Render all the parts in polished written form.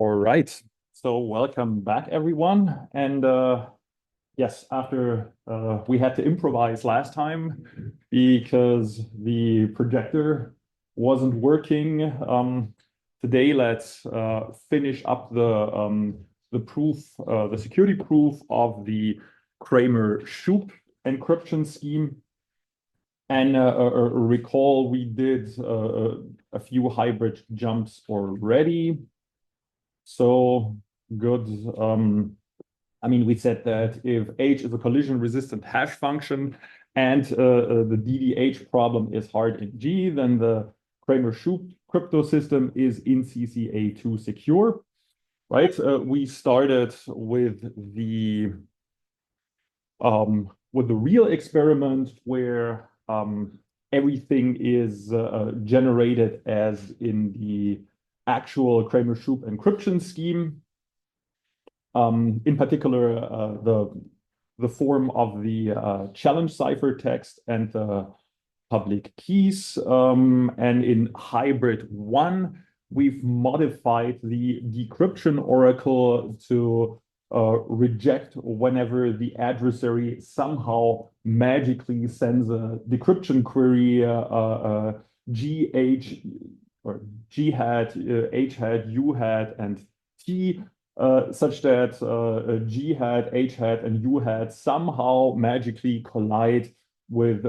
All right. So welcome back, everyone. And yes, after we had to improvise last time because the projector wasn't working, today let's finish up the proof, the security proof of the Kramer-Shoup encryption scheme. And recall we did a few hybrid jumps already. So good. I mean, we said that if H is a collision-resistant hash function and the DDH problem is hard in G, then the Kramer-Shoup crypto system is in CCA2 secure, right? We started with the real experiment where everything is generated as in the actual Kramer-Shoup encryption scheme. In particular, the form of the challenge ciphertext and the public keys. And in hybrid 1, we've modified the decryption oracle to reject whenever the adversary somehow magically sends a decryption query GH or G hat, H hat, U hat, and T, such that G hat, H hat, and U hat somehow magically collide with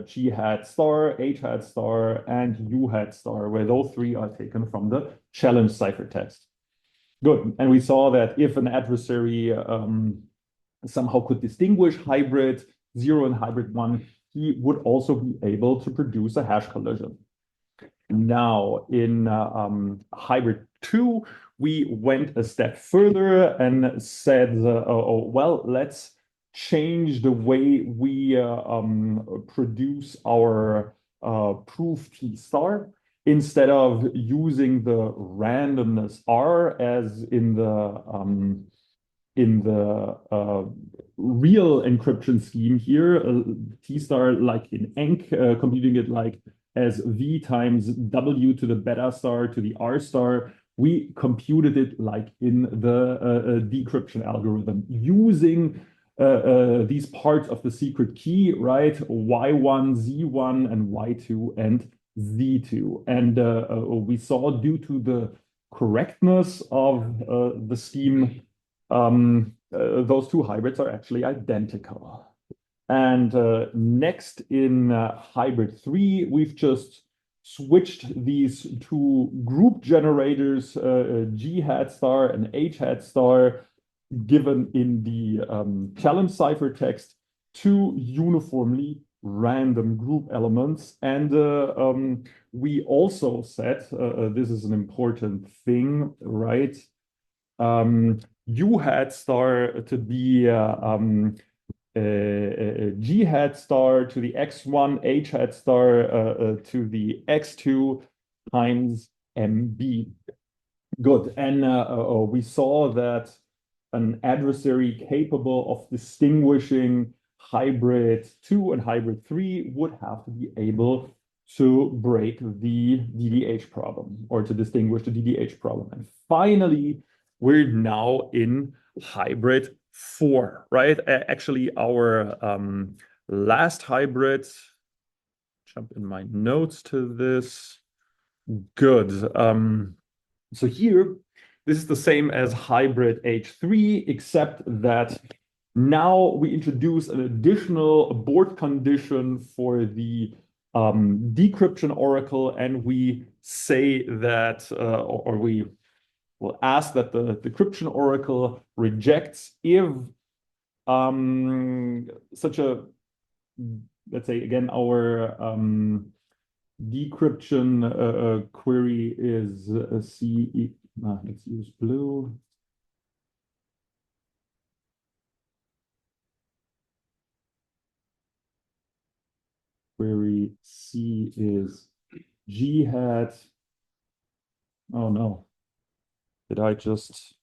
G hat star, H hat star, and U hat star, where those three are taken from the challenge ciphertext. Good. And we saw that if an adversary somehow could distinguish hybrid 0 and hybrid 1, he would also be able to produce a hash collision. Now, in hybrid 2, we went a step further and said, well, let's change the way we produce our proof T star. Instead of using the randomness R as in the real encryption scheme here, T star like in ENC, computing it like as V times W to the beta star to the R star, we computed it like in the decryption algorithm using these parts of the secret key, right? Y1, Z1, and Y2, and Z2. And we saw due to the correctness of the scheme, those two hybrids are actually identical. And next in hybrid 3, we've just switched these two group generators, G hat star and H hat star, given in the challenge ciphertext, to uniformly random group elements. And we also said, this is an important thing, right? U hat star to be G hat star to the X1, H hat star to the X2 times MB. Good. And we saw that an adversary capable of distinguishing hybrid 2 and hybrid 3 would have to be able to break the DDH problem or to distinguish the DDH problem. And finally, we're now in hybrid 4, right? Actually, our last hybrid, jump in my notes to this. Good. So here, this is the same as hybrid H3, except that now we introduce an additional abort condition for the decryption oracle, and we say that, or we will ask that the decryption oracle rejects if such a, let's say again, our decryption query is C. Let's use blue. Query C is G hat. Oh no. Did I just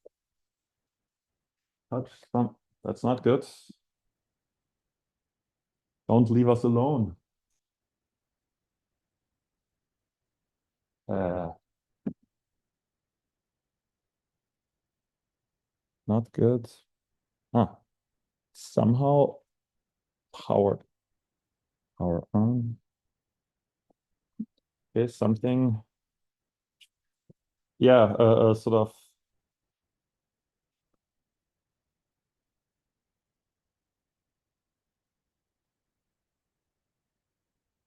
touch some? That's not good. Don't leave us alone. not good. Ah, somehow power on. Is something, yeah, sort of.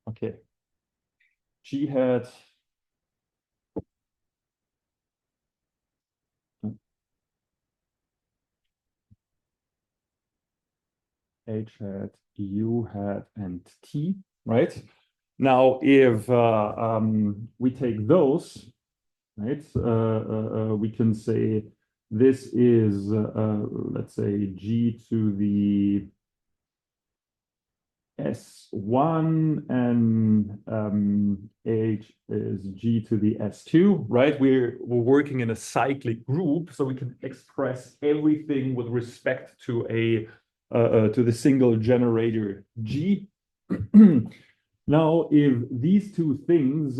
Okay, G hat. H hat, U hat, and T, right? Now, if we take those, right, we can say this is, let's say, G to the S1 and H is G to the S2, right? We're working in a cyclic group, so we can express everything with respect to to the single generator G. Now, if these two things,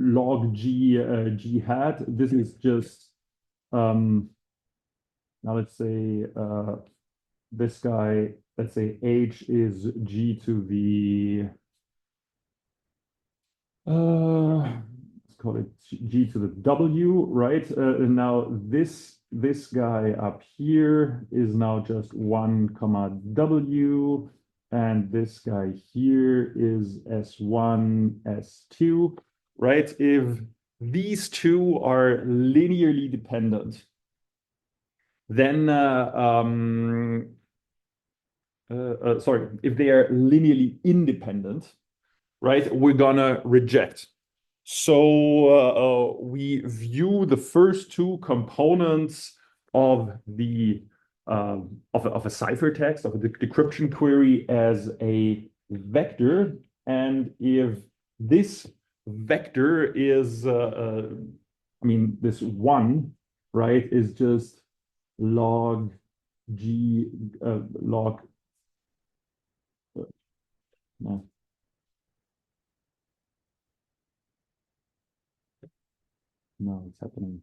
log G, G hat, this is just, now let's say this guy, let's say H is G to the, let's call it G to the W, right? And now this guy up here is now just 1 comma W, and this guy here is S1, S2, right? If these two are linearly dependent, then sorry, if they are linearly independent, right, we're gonna reject. So we view the first two components of the of a ciphertext, of a decryption query as a vector, and if this vector is, I mean, this one, right, is just log G log no. No, it's happening.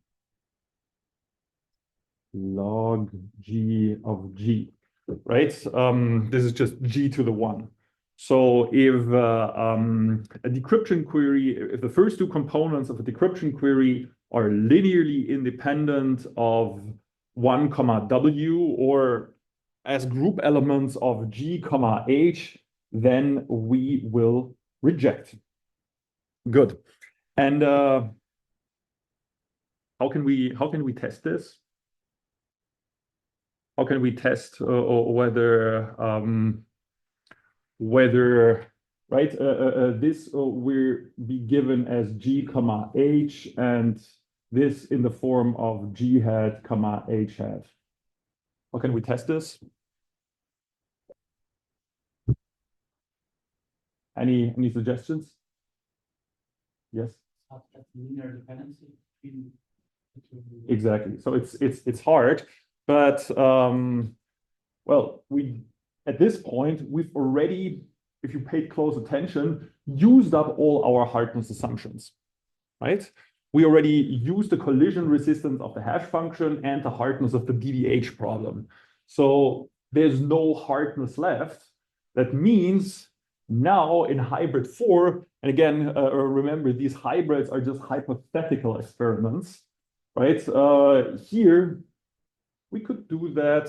Log G of G, right? This is just G to the 1. So if a decryption query, if the first two components of a decryption query are linearly independent of 1 comma W or as group elements of G comma H, then we will reject. Good. And how can we test this? How can we test whether right this will be given as G comma H and this in the form of G hat comma H hat? How can we test this? Any suggestions? Yes. Linear dependency between the two. Exactly. So it's hard, but well, we at this point we've already, if you paid close attention, used up all our hardness assumptions, right? We already used the collision resistance of the hash function and the hardness of the DDH problem. So there's no hardness left. That means now in hybrid 4, and again, remember these hybrids are just hypothetical experiments, right? Here, we could do that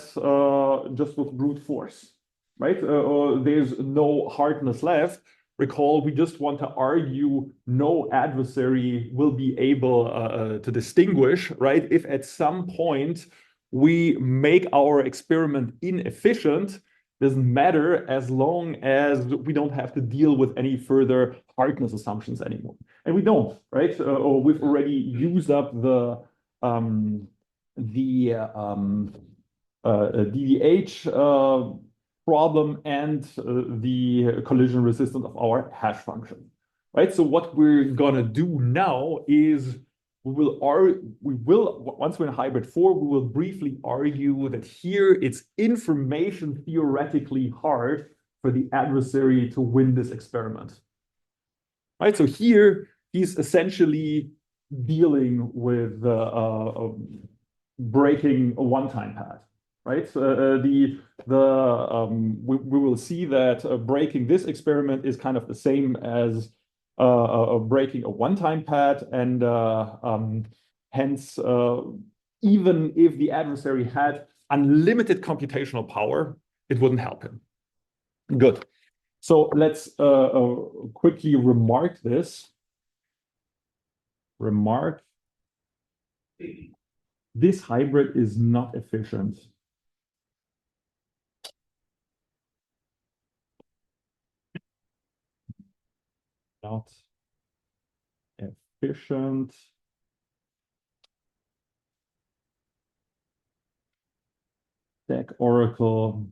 just with brute force, right? There's no hardness left. Recall, we just want to argue no adversary will be able to distinguish, right? If at some point we make our experiment inefficient, doesn't matter as long as we don't have to deal with any further hardness assumptions anymore. And we don't, right? Or we've already used up the DDH problem and the collision resistance of our hash function, right? So what we're gonna do now is once we're in hybrid 4, we will briefly argue that here it's information theoretically hard for the adversary to win this experiment, right? So here he's essentially dealing with breaking a one-time pad, right? We will see that breaking this experiment is kind of the same as breaking a one-time pad, and hence, even if the adversary had unlimited computational power, it wouldn't help him. Good. So let's quickly remark this. Remark. This hybrid is not efficient. Not efficient. Stack Oracle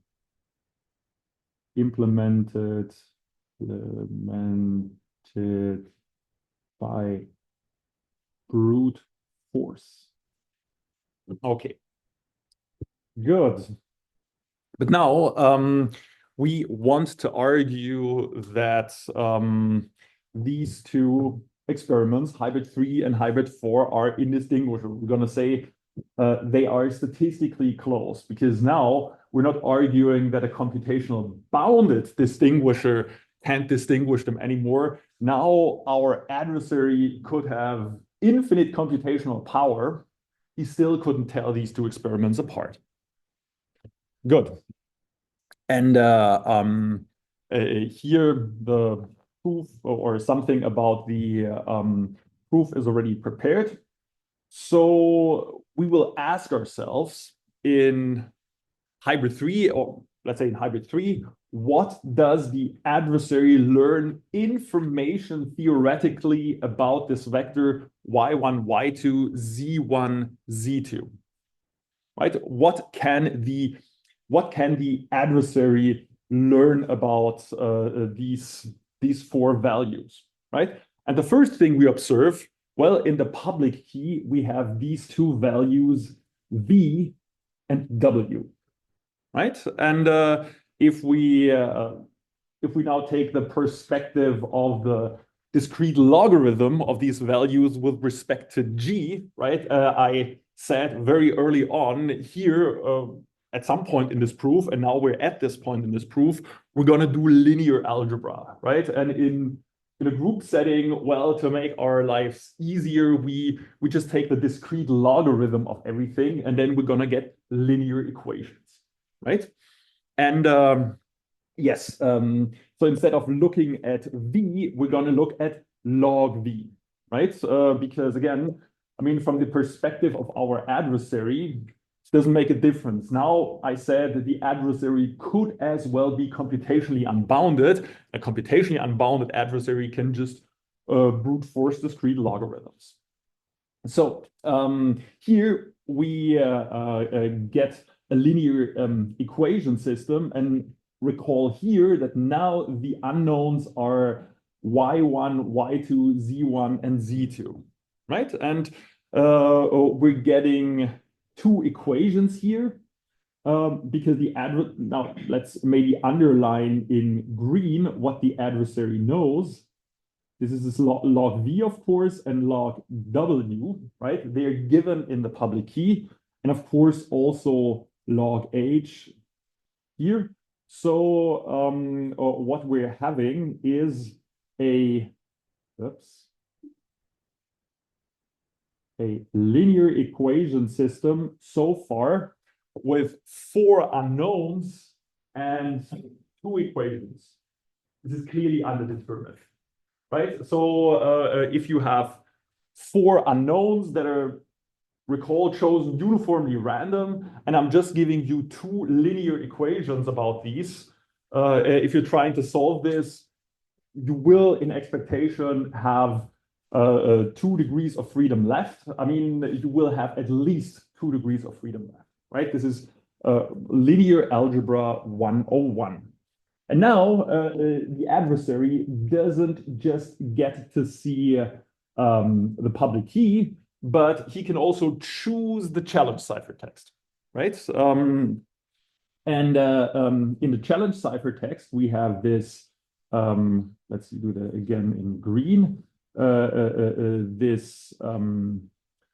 implemented by brute force. Okay, good. But now we want to argue that these two experiments, hybrid 3 and hybrid 4, are indistinguishable. We're going to say they are statistically close, because now we're not arguing that a computational bounded distinguisher can't distinguish them anymore. Now our adversary could have infinite computational power. He still couldn't tell these two experiments apart. Good. And here the proof or something about the proof is already prepared. So we will ask ourselves in hybrid 3, or let's say in hybrid 3, what does the adversary learn information theoretically about this vector y1, y2, z1, z2? Right? What can the adversary learn about these four values, right? And the first thing we observe, well, in the public key, we have these two values, v and w, right? And if we now take the perspective of the discrete logarithm of these values with respect to g, right? I said very early on here, at some point in this proof, and now we're at this point in this proof, we're going to do linear algebra, right? And in a group setting, well, to make our lives easier, we just take the discrete logarithm of everything, and then we're going to get linear equations, right? And yes, so instead of looking at v, we're going to look at log v, right? Because again, I mean, from the perspective of our adversary, it doesn't make a difference. Now, I said that the adversary could as well be computationally unbounded. A computationally unbounded adversary can just brute force discrete logarithms. So here we get a linear equation system, and recall here that now the unknowns are y1, y2, z1, and z2, right? And we're getting two equations here because now let's maybe underline in green what the adversary knows. This is this log v, of course, and log w, right? They're given in the public key, and of course also log h here. So what we're having is a linear equation system so far with four unknowns and two equations. This is clearly underdetermined, right? So if you have four unknowns that are, recall, chosen uniformly random, and I'm just giving you two linear equations about these, if you're trying to solve this, you will, in expectation, have 2 degrees of freedom left. I mean, you will have at least 2 degrees of freedom left, right? This is linear algebra 101. And now the adversary doesn't just get to see the public key, but he can also choose the challenge ciphertext, right? And in the challenge ciphertext, we have this, let's do that again in green, this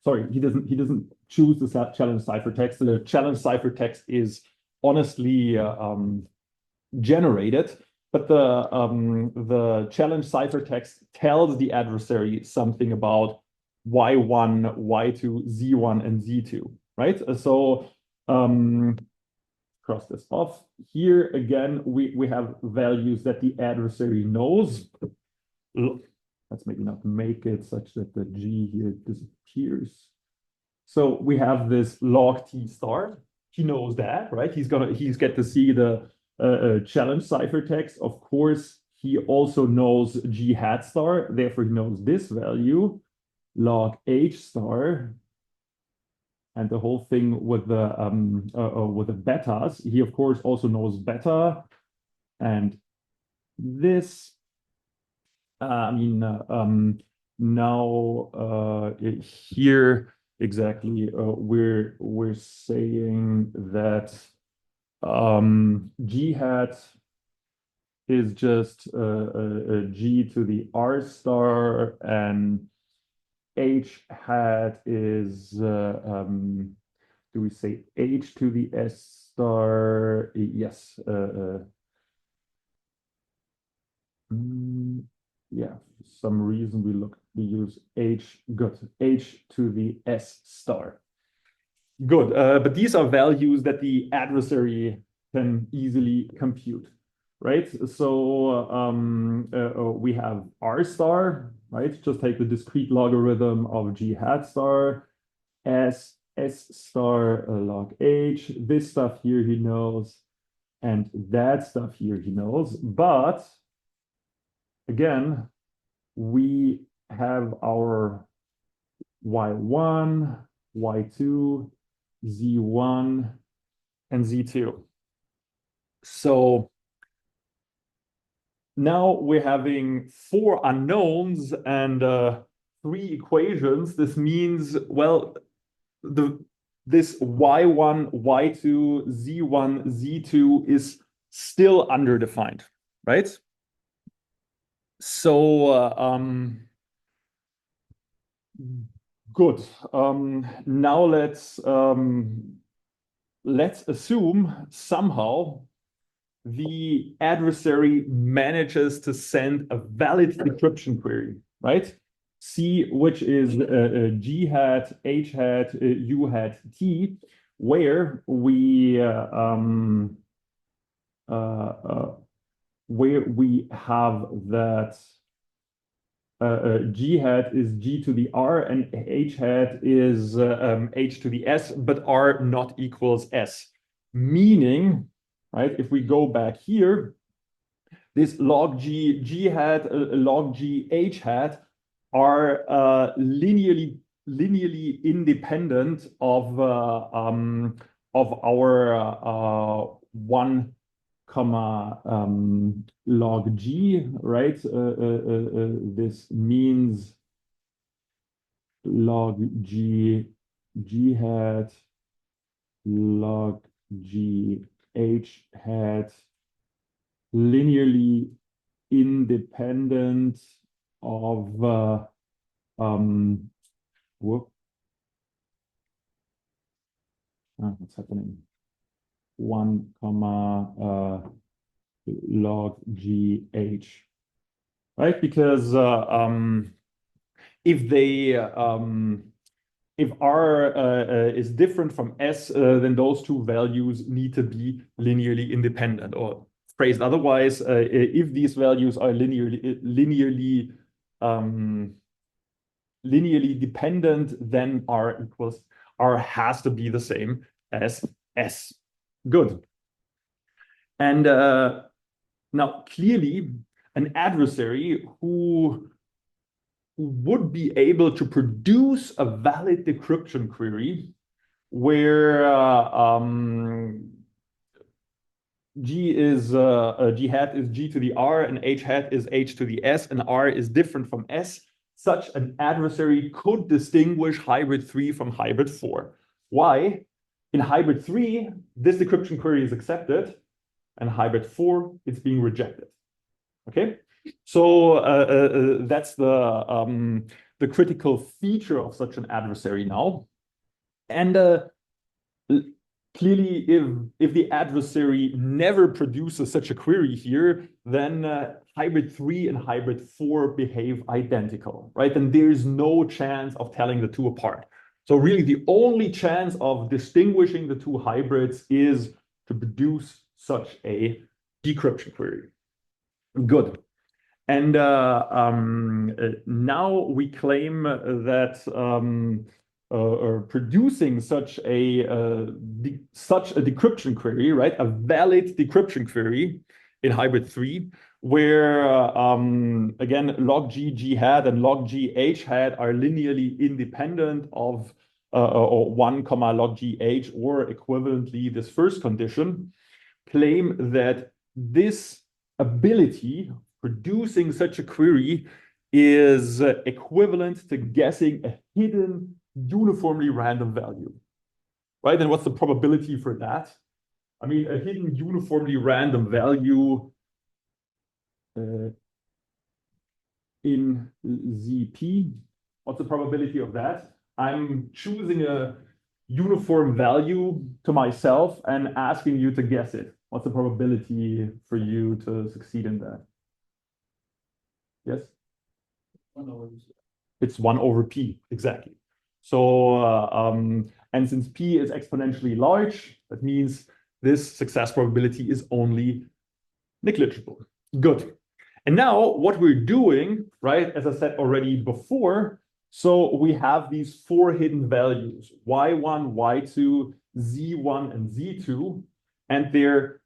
sorry, he doesn't choose the challenge ciphertext. The challenge ciphertext is honestly generated, but the challenge ciphertext tells the adversary something about y1, y2, z1, and z2, right? So cross this off. Here again, we have values that the adversary knows. Let's maybe not make it such that the G here disappears. So we have this log T star. He knows that, right? He's get to see the challenge ciphertext. Of course, he also knows G hat star. Therefore, he knows this value, log H star, and the whole thing with the betas. He of course also knows beta, and this. Now here exactly we're saying that G hat is just a G to the R star, and H hat is do we say H to the S star? Yes. Yeah, for some reason we use H, good, H to the S star. Good, but these are values that the adversary can easily compute, right? So we have R star, right? Just take the discrete logarithm of G hat star, S star log H. This stuff here he knows, and that stuff here he knows, but again, we have our y1, y2, z1, and z2. So now we're having 4 unknowns and 3 equations. This means, well, this y1, y2, z1, z2 is still underdefined, right? So good. Now let's assume somehow the adversary manages to send a valid decryption query, right? C, which is G hat, H hat, U hat, T, where we have that G hat is G to the R and H hat is H to the S, but R not equals S. Meaning, right, if we go back here, this log G hat, log G H hat are linearly independent of our 1 comma log G, right? This means log G hat, log G H hat, linearly independent of what's happening? 1 comma log GH, right? Because if R is different from S, then those two values need to be linearly independent, or phrased otherwise, if these values are linearly dependent, then R has to be the same as S. Good. And now clearly an adversary who would be able to produce a valid decryption query where G hat is G to the R and H hat is H to the S, and R is different from S. Such an adversary could distinguish hybrid 3 from hybrid 4. Why? In hybrid 3, this decryption query is accepted, and hybrid 4, it's being rejected. Okay? So that's the the critical feature of such an adversary now. And clearly, if the adversary never produces such a query here, then hybrid 3 and hybrid 4 behave identical, right? And there's no chance of telling the two apart. So really, the only chance of distinguishing the two hybrids is to produce such a decryption query. Good. And now we claim that producing such a decryption query, right, a valid decryption query in hybrid 3, where again log g hat and log g h hat are linearly independent of or 1 comma log g h, or equivalently this first condition, claim that this ability producing such a query is equivalent to guessing a hidden uniformly random value, right? And what's the probability for that? I mean, a hidden uniformly random value in ZP, what's the probability of that? I'm choosing a uniform value to myself and asking you to guess it. What's the probability for you to succeed in that? Yes? 1 over It's 1 over P, exactly. So, and since P is exponentially large, that means this success probability is only negligible. Good. And now what we're doing, right, as I said already before, so we have these 4 hidden values, y1, y2, z1, and z2, and they're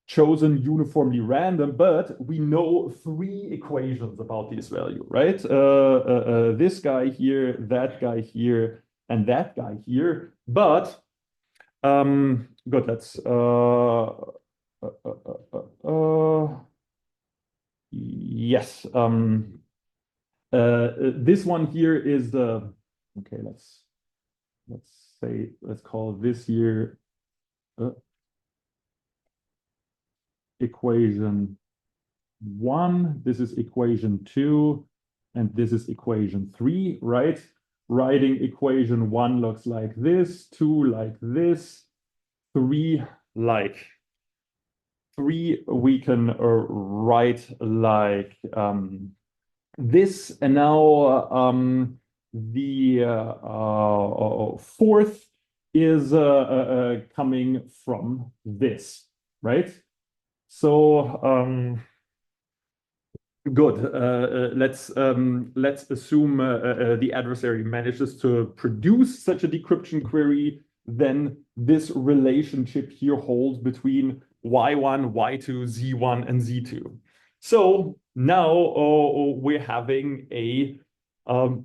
chosen uniformly random, but we know 3 equations about this value, right? This guy here, that guy here, and that guy here. But good, let's yes. This one here is the okay. Let's call this here equation 1. This is equation 2, and this is equation 3, right? Writing equation 1 looks like this, 2 like this, 3 like 3 we can write like this, and now the fourth is coming from this, right? So good. Let's assume the adversary manages to produce such a decryption query. Then this relationship here holds between y1, y2, z1, and z2. So now we're having a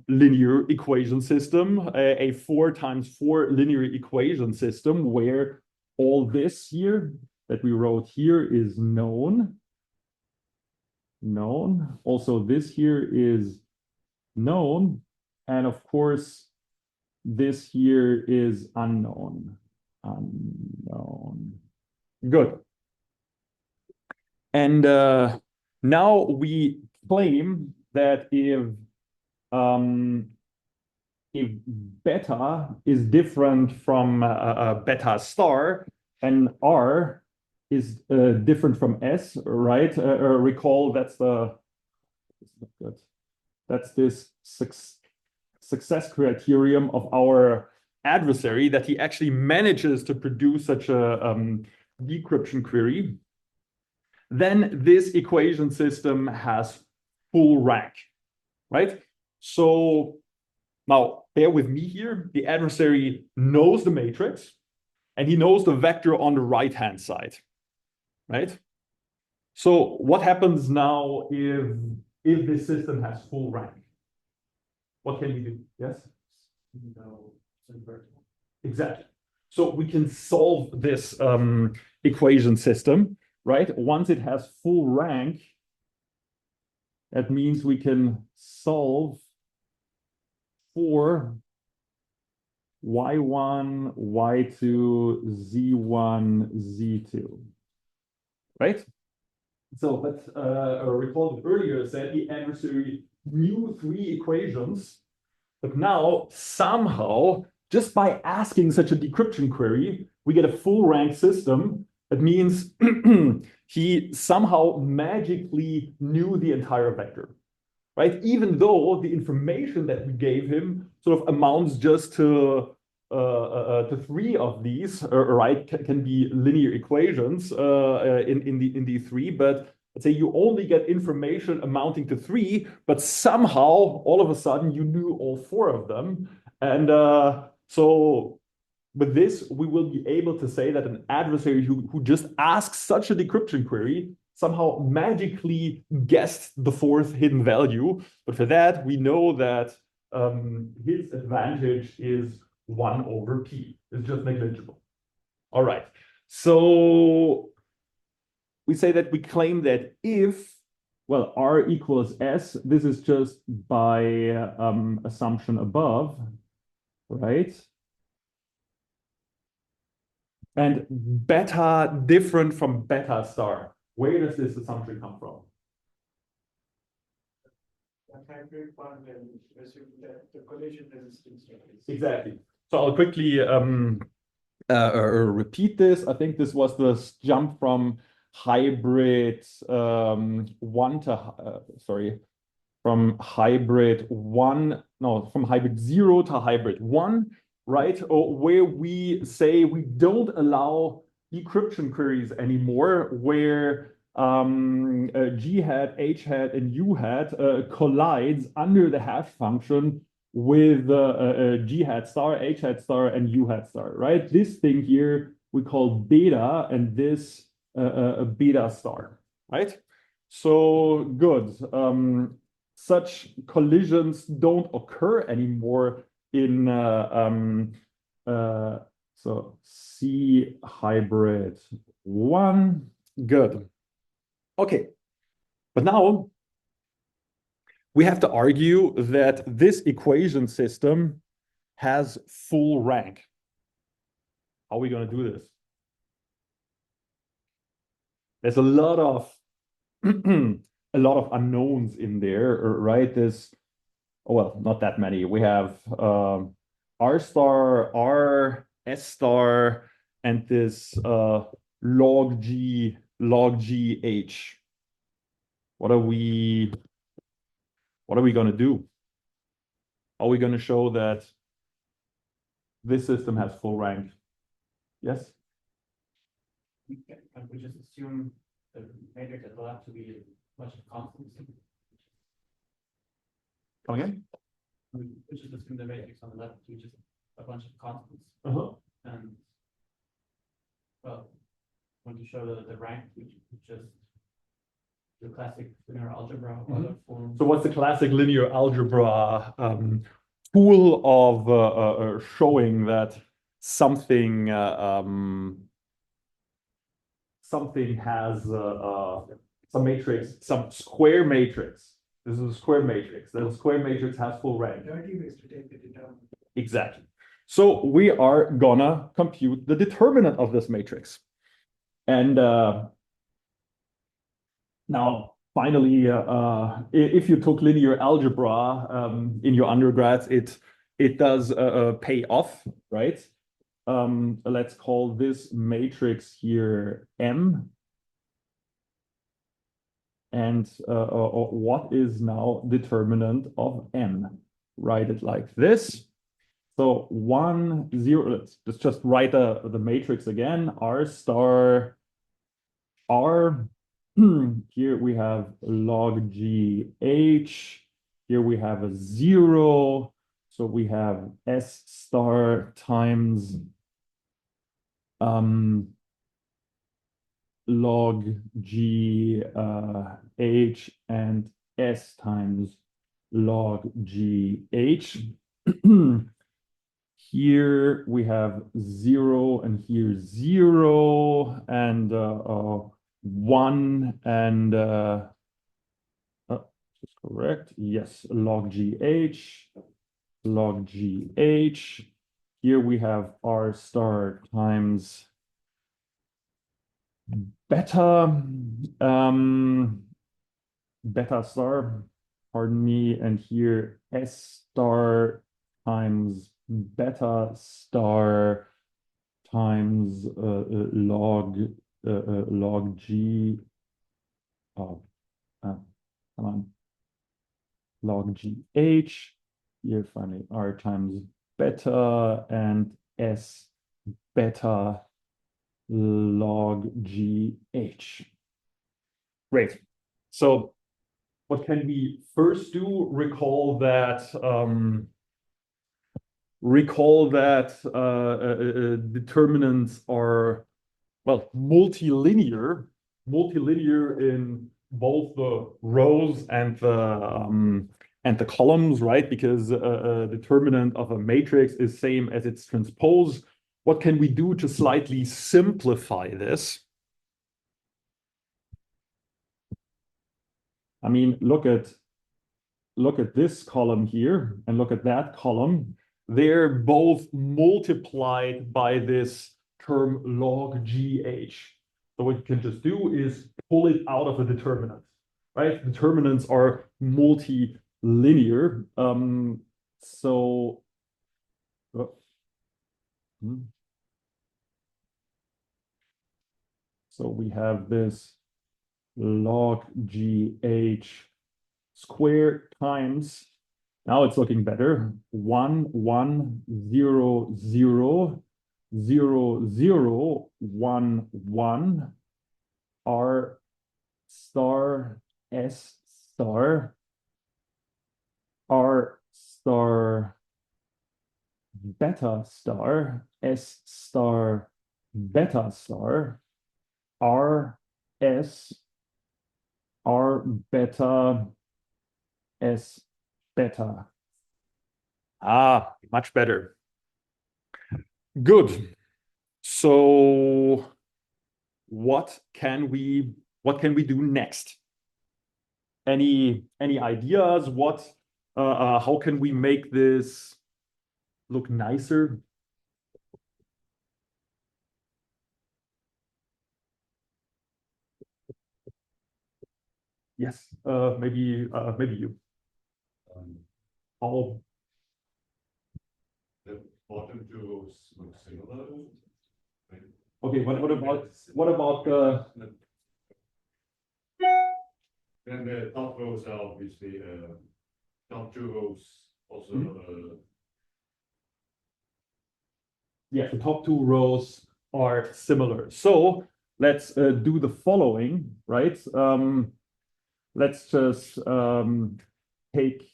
linear equation system, a 4 times 4 linear equation system, where all this here that we wrote here is known. Also, this here is known. And of course, this here is unknown. Good. And now we claim that if beta is different from beta star and R is different from S, right? Recall that's this success criterion of our adversary, that he actually manages to produce such a decryption query. Then this equation system has full rank, right? So now bear with me here. The adversary knows the matrix and he knows the vector on the right-hand side, right? So what happens now if this system has full rank? What can we do? Yes? No, it's invertible. Exactly. So we can solve this equation system, right? Once it has full rank, that means we can solve for y1, y2, z1, z2, right? So let's recall that earlier I said the adversary knew 3 equations But now, somehow, just by asking such a decryption query, we get a full rank system. That means he somehow magically knew the entire vector, right? Even though the information that we gave him sort of amounts just to three of these, right? Can be linear equations in the three, but let's say you only get information amounting to three, but somehow all of a sudden you knew all four of them, and so. With this, we will be able to say that an adversary who just asks such a decryption query somehow magically guessed the fourth hidden value. But for that, we know that his advantage is 1 over p. It's just negligible. All right. So we say that we claim that if, well, r equals s, this is just by assumption above, right? And beta different from beta star. Where does this assumption come from? The collision resistance. Exactly. So I'll quickly repeat this. I think this was the jump from hybrid one to sorry, from hybrid one, no, from hybrid 0 to hybrid 1, right? Or where we say we don't allow decryption queries anymore, where G hat, H hat, and U hat collides under the hash function with G hat star, H hat star, and U hat star, right? This thing here we call beta, and this beta star, right? So good. Such collisions don't occur anymore in so C hybrid 1. Good. Okay. But now we have to argue that this equation system has full rank. How are we going to do this? There's a lot of a lot of unknowns in there, right? There's, well, not that many. We have R star, R, S star, and this log G H. What are we going to do? Are we going to show that this system has full rank? Yes? Can we just assume the matrix is allowed to be a bunch of constants? Come again? We just assume the matrix on the left to be just a bunch of constants. And well, when you show the rank, we just the classic linear algebra form. So what's the classic linear algebra tool of showing that something something has some matrix, some square matrix. This is a square matrix. The square matrix has full rank. There are ways to take the determinant. Exactly. So we are gonna compute the determinant of this matrix. And now, finally, if you took linear algebra in your undergrads, it does pay off, right? Let's call this matrix here M. And what is now determinant of M? Write it like this. So 1, 0, let's just write the matrix again, R star R. Here we have log G H. Here we have a 0. So we have S star times log G H and S times log G H. Here we have 0 and here 0 and 1 and is correct. Yes, log GH, log GH. Here we have R star times beta, beta star, pardon me, and here S star beta star times log G. Oh, come on. Log GH. Here finally R times beta and S beta log GH. Great. So what can we first do? Recall that determinants are, well, multilinear in both the rows and the columns, right? Because a determinant of a matrix is same as its transpose. What can we do to slightly simplify this? I mean, look at this column here and look at that column. They're both multiplied by this term log GH. So what you can just do is pull it out of a determinant, right? Determinants are multilinear. So uh, so we have this log GH squared times, now it's looking better, 1, 1, 0, 0, 0, 0, 1, 1, R star, S star, R star, beta star, S star, beta star, R, S, R beta, S beta. Ah, much better. Good. So what can we do next? Any ideas? How can we make this look nicer? Yes, maybe you. All The bottom two rows look similar. okay. What about the? And the top rows are obviously top two rows also. Yeah, the top two rows are similar. So let's do the following, right? Let's just take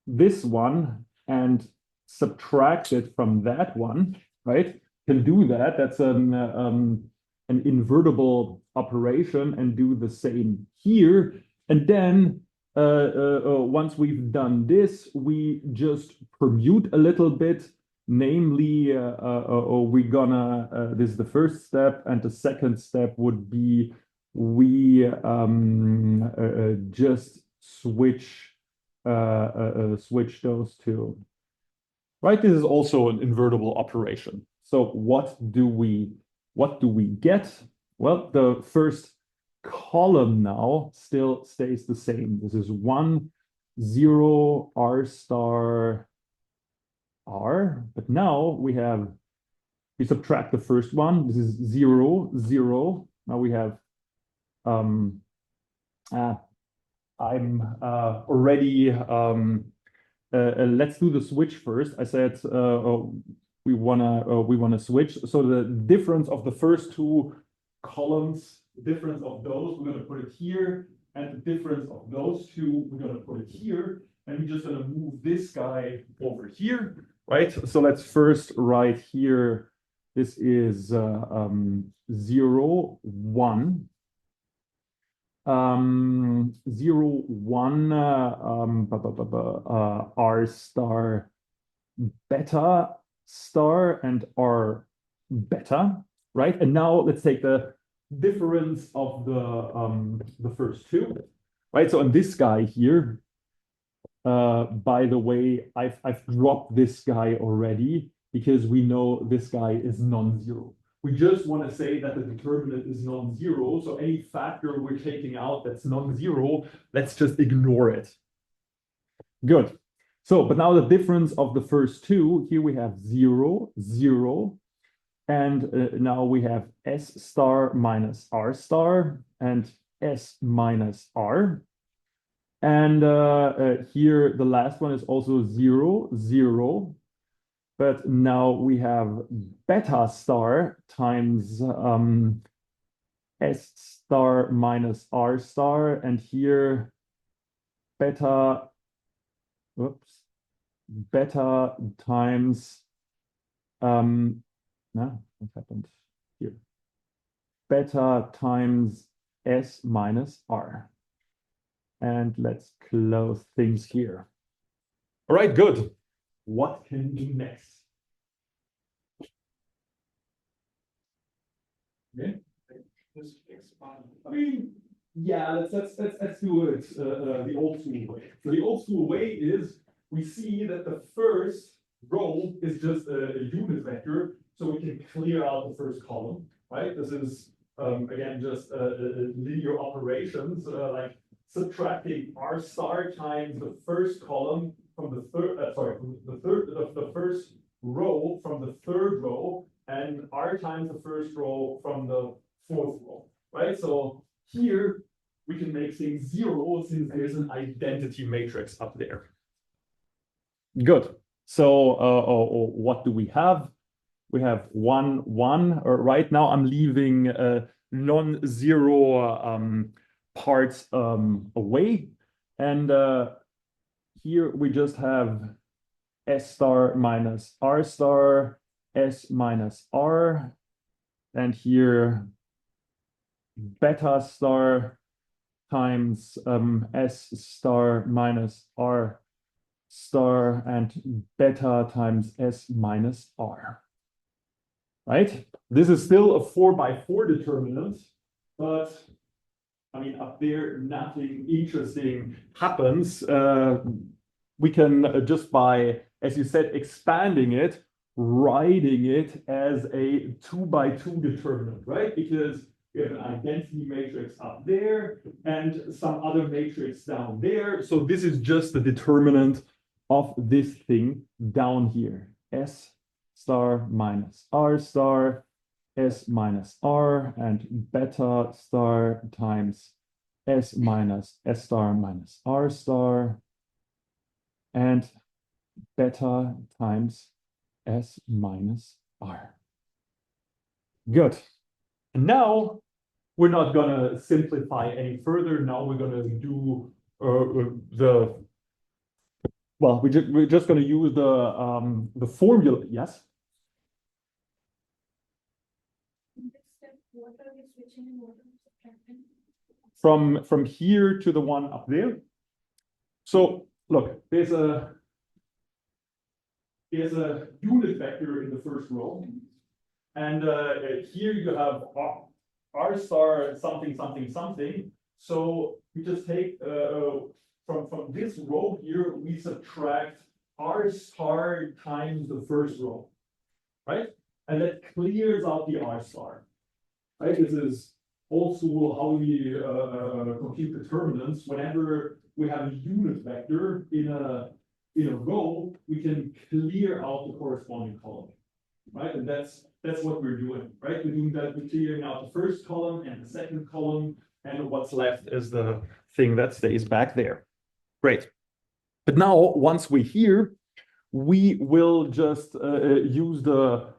this one and subtract it from that one, right? Can do that. That's an invertible operation, and do the same here. And then once we've done this, we just permute a little bit. Namely, we're gonna, this is the first step, and the second step would be we just switch those two. Right? This is also an invertible operation. So what do we get? Well, the first column now still stays the same. This is 1, 0, R star R. But now we subtract the first one. This is 0, 0. Now we have I'm already let's do the switch first. I said we wanna switch. So the difference of the first two columns, the difference of those, we're gonna put it here, and the difference of those two, we're gonna put it here, and we're just gonna move this guy over here, right? So let's first write here. This is 0, 1. 0, 1, R star beta star and R beta, right? And now let's take the difference of the first two, right? So on this guy here, by the way, I've dropped this guy already because we know this guy is non-zero. We just want to say that the determinant is non-zero. So any factor we're taking out that's non-zero, let's just ignore it. Good. So, but now the difference of the first two, here we have 0, 0, and now we have S star minus R star and S minus R. And here the last one is also 0, 0. But now we have beta star times S star minus R star. And here beta, whoops, beta times, no, what happened here? Beta times S minus R. And let's close things here. All right, good. What can we do next? Okay. Just expand. I mean, yeah, let's do it the old school way. So the old school way is we see that the first row is just a unit vector, so we can clear out the first column, right? This is again just linear operations like subtracting R star times the first column from the third, from the first row from the third row, and R times the first row from the fourth row, right? So here we can make things 0 since there's an identity matrix up there. Good. So what do we have? We have 1, 1. Right now I'm leaving non-zero parts away. And here we just have S star minus R star, S minus R. And here beta star times S star minus R star and beta times S minus R. Right? This is still a 4x4 determinant, but I mean, up there, nothing interesting happens. We can just by, as you said, expanding it, writing it as a 2x2 determinant, right? Because we have an identity matrix up there and some other matrix down there. So this is just the determinant of this thing down here. S star minus R star, S minus R, and beta star times S minus S star minus R star, and beta times S minus R. Good. And now we're not going to simplify any further. Now we're going to do we're just going to use the formula. Yes. What are we switching and what are we subtracting? From here to the one up there. So look, there's a unit vector in the first row, and here you have R star something something something. So we just take from this row here, we subtract R star times the first row, right? And that clears out the R star. Right? This is also how we compute determinants. Whenever we have a unit vector in a row, we can clear out the corresponding column, right? And that's what we're doing, right? We're doing that. We're clearing out the first column and the second column, and what's left is the thing that stays back there. Great. But now, once we're here, we will just use the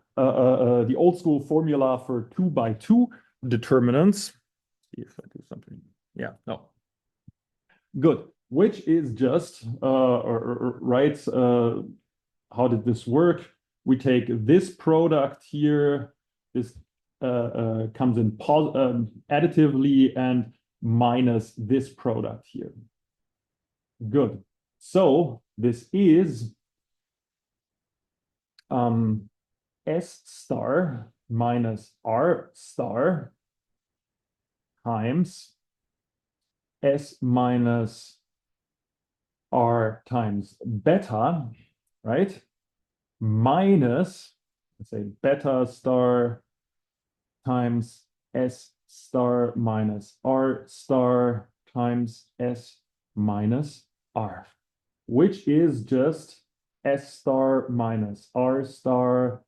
old school formula for 2x2 determinants. See if I do something. Yeah, no. Good. Which is just right. How did this work? We take this product here. This comes in additively and minus this product here. Good. So this is S star minus R star times S minus R times beta, right? Minus, let's say beta star times S star minus R star times S minus R. which is just S star minus R star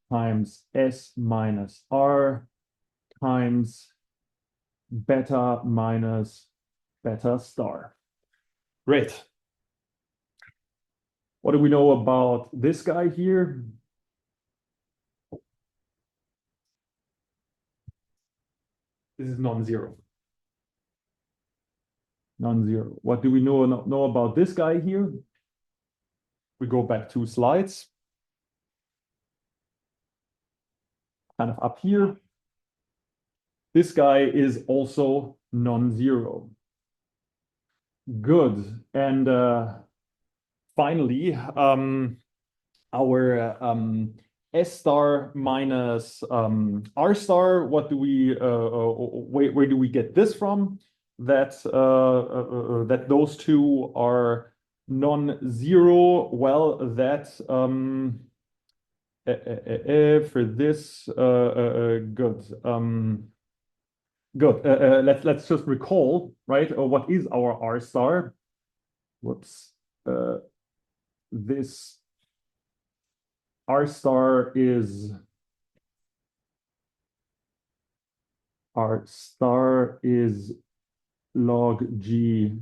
times S minus R times beta minus beta star. Great. What do we know about this guy here? This is non-zero. Non-zero. What do we know about this guy here? We go back 2 slides. Kind of up here. This guy is also non-zero. Good. And finally, our S star minus R star, what do we where do we get this from? That that those two are non-zero. Well, that for this good. Good. Let's just recall, right? What is our R star? Whoops. This R star is log G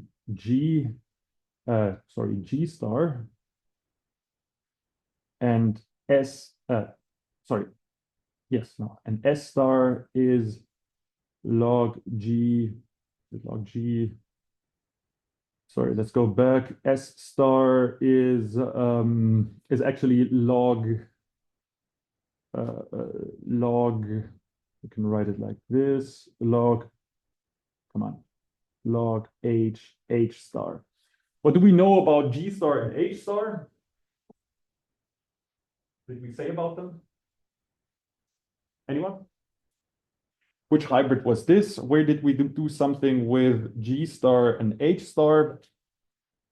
star and S and S star is log G. Sorry, let's go back. S star is actually log. You can write it like this. Log H star. What do we know about G star and H star? What did we say about them? Anyone? Which hybrid was this? Where did we do something with G star and H star?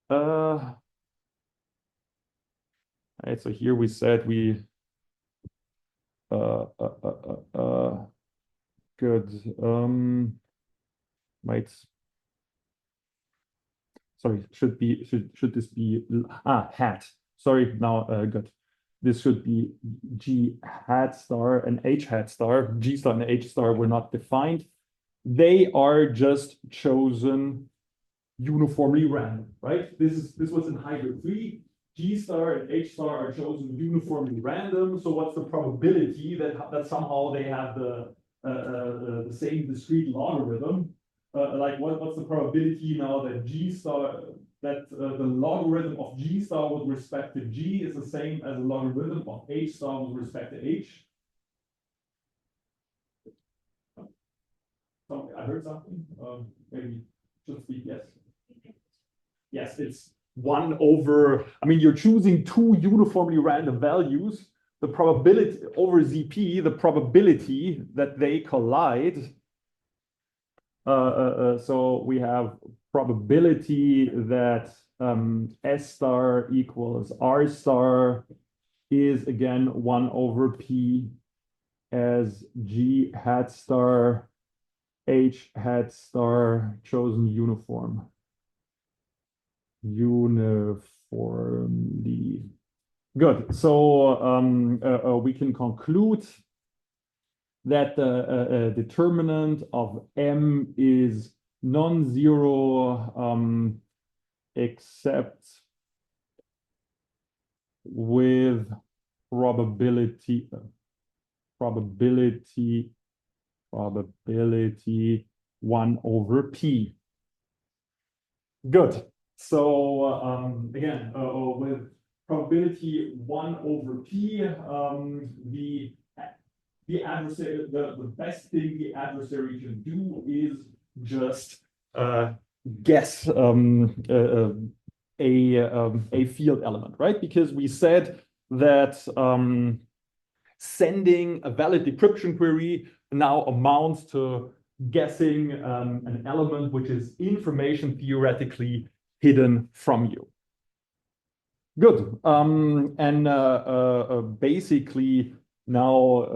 Right, so here we said we good. Might sorry, should this be hat? Sorry, now good. This should be G hat star and H hat star. G star and H star were not defined. They are just chosen uniformly random, right? This was in hybrid 3. G star and H star are chosen uniformly random. So what's the probability that somehow they have the same discrete logarithm? Like what's the probability now that G star the logarithm of G star with respect to G is the same as the logarithm of H star with respect to H? I heard something. Maybe just speak yes. Yes, it's 1 over. I mean, you're choosing 2 uniformly random values. The probability over ZP, the probability that they collide. So we have probability that S star equals R star is again 1 over P as G hat star H hat star chosen uniformly. Good. So we can conclude that the determinant of M is non-zero except with probability 1 over P. Good. So again, with probability 1 over P, the adversary, the best thing the adversary can do is just guess a field element, right? Because we said that sending a valid decryption query now amounts to guessing an element which is information theoretically hidden from you. Good. Basically now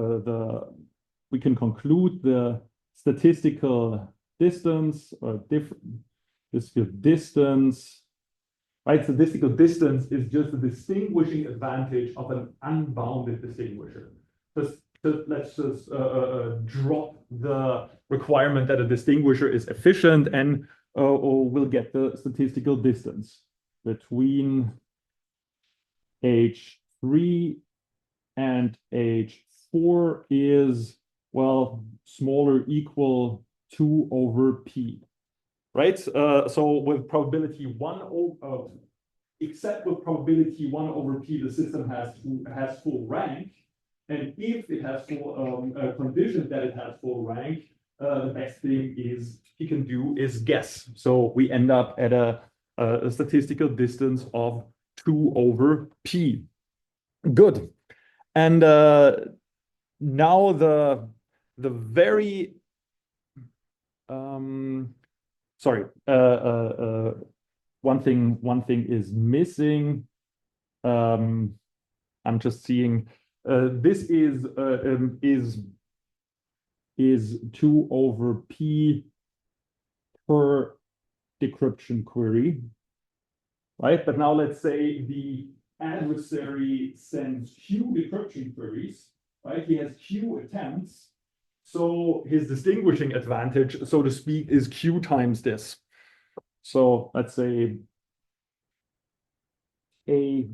we can conclude the statistical distance or distance right? Statistical distance is just a distinguishing advantage of an unbounded distinguisher. Let's just drop the requirement that a distinguisher is efficient, and or we'll get the statistical distance between H3 and H4 is, well, smaller equal 2 over P, right? So with probability 1 over, except with probability 1 over P, the system has full rank. And if it has full condition that it has full rank, the best thing he can do is guess. So we end up at a statistical distance of 2 over P. Good. And now the very sorry, one thing is missing. I'm just seeing this is 2 over P per decryption query, right? But now let's say the adversary sends Q decryption queries, right? He has Q attempts. So his distinguishing advantage, so to speak, is Q times this. So let's say A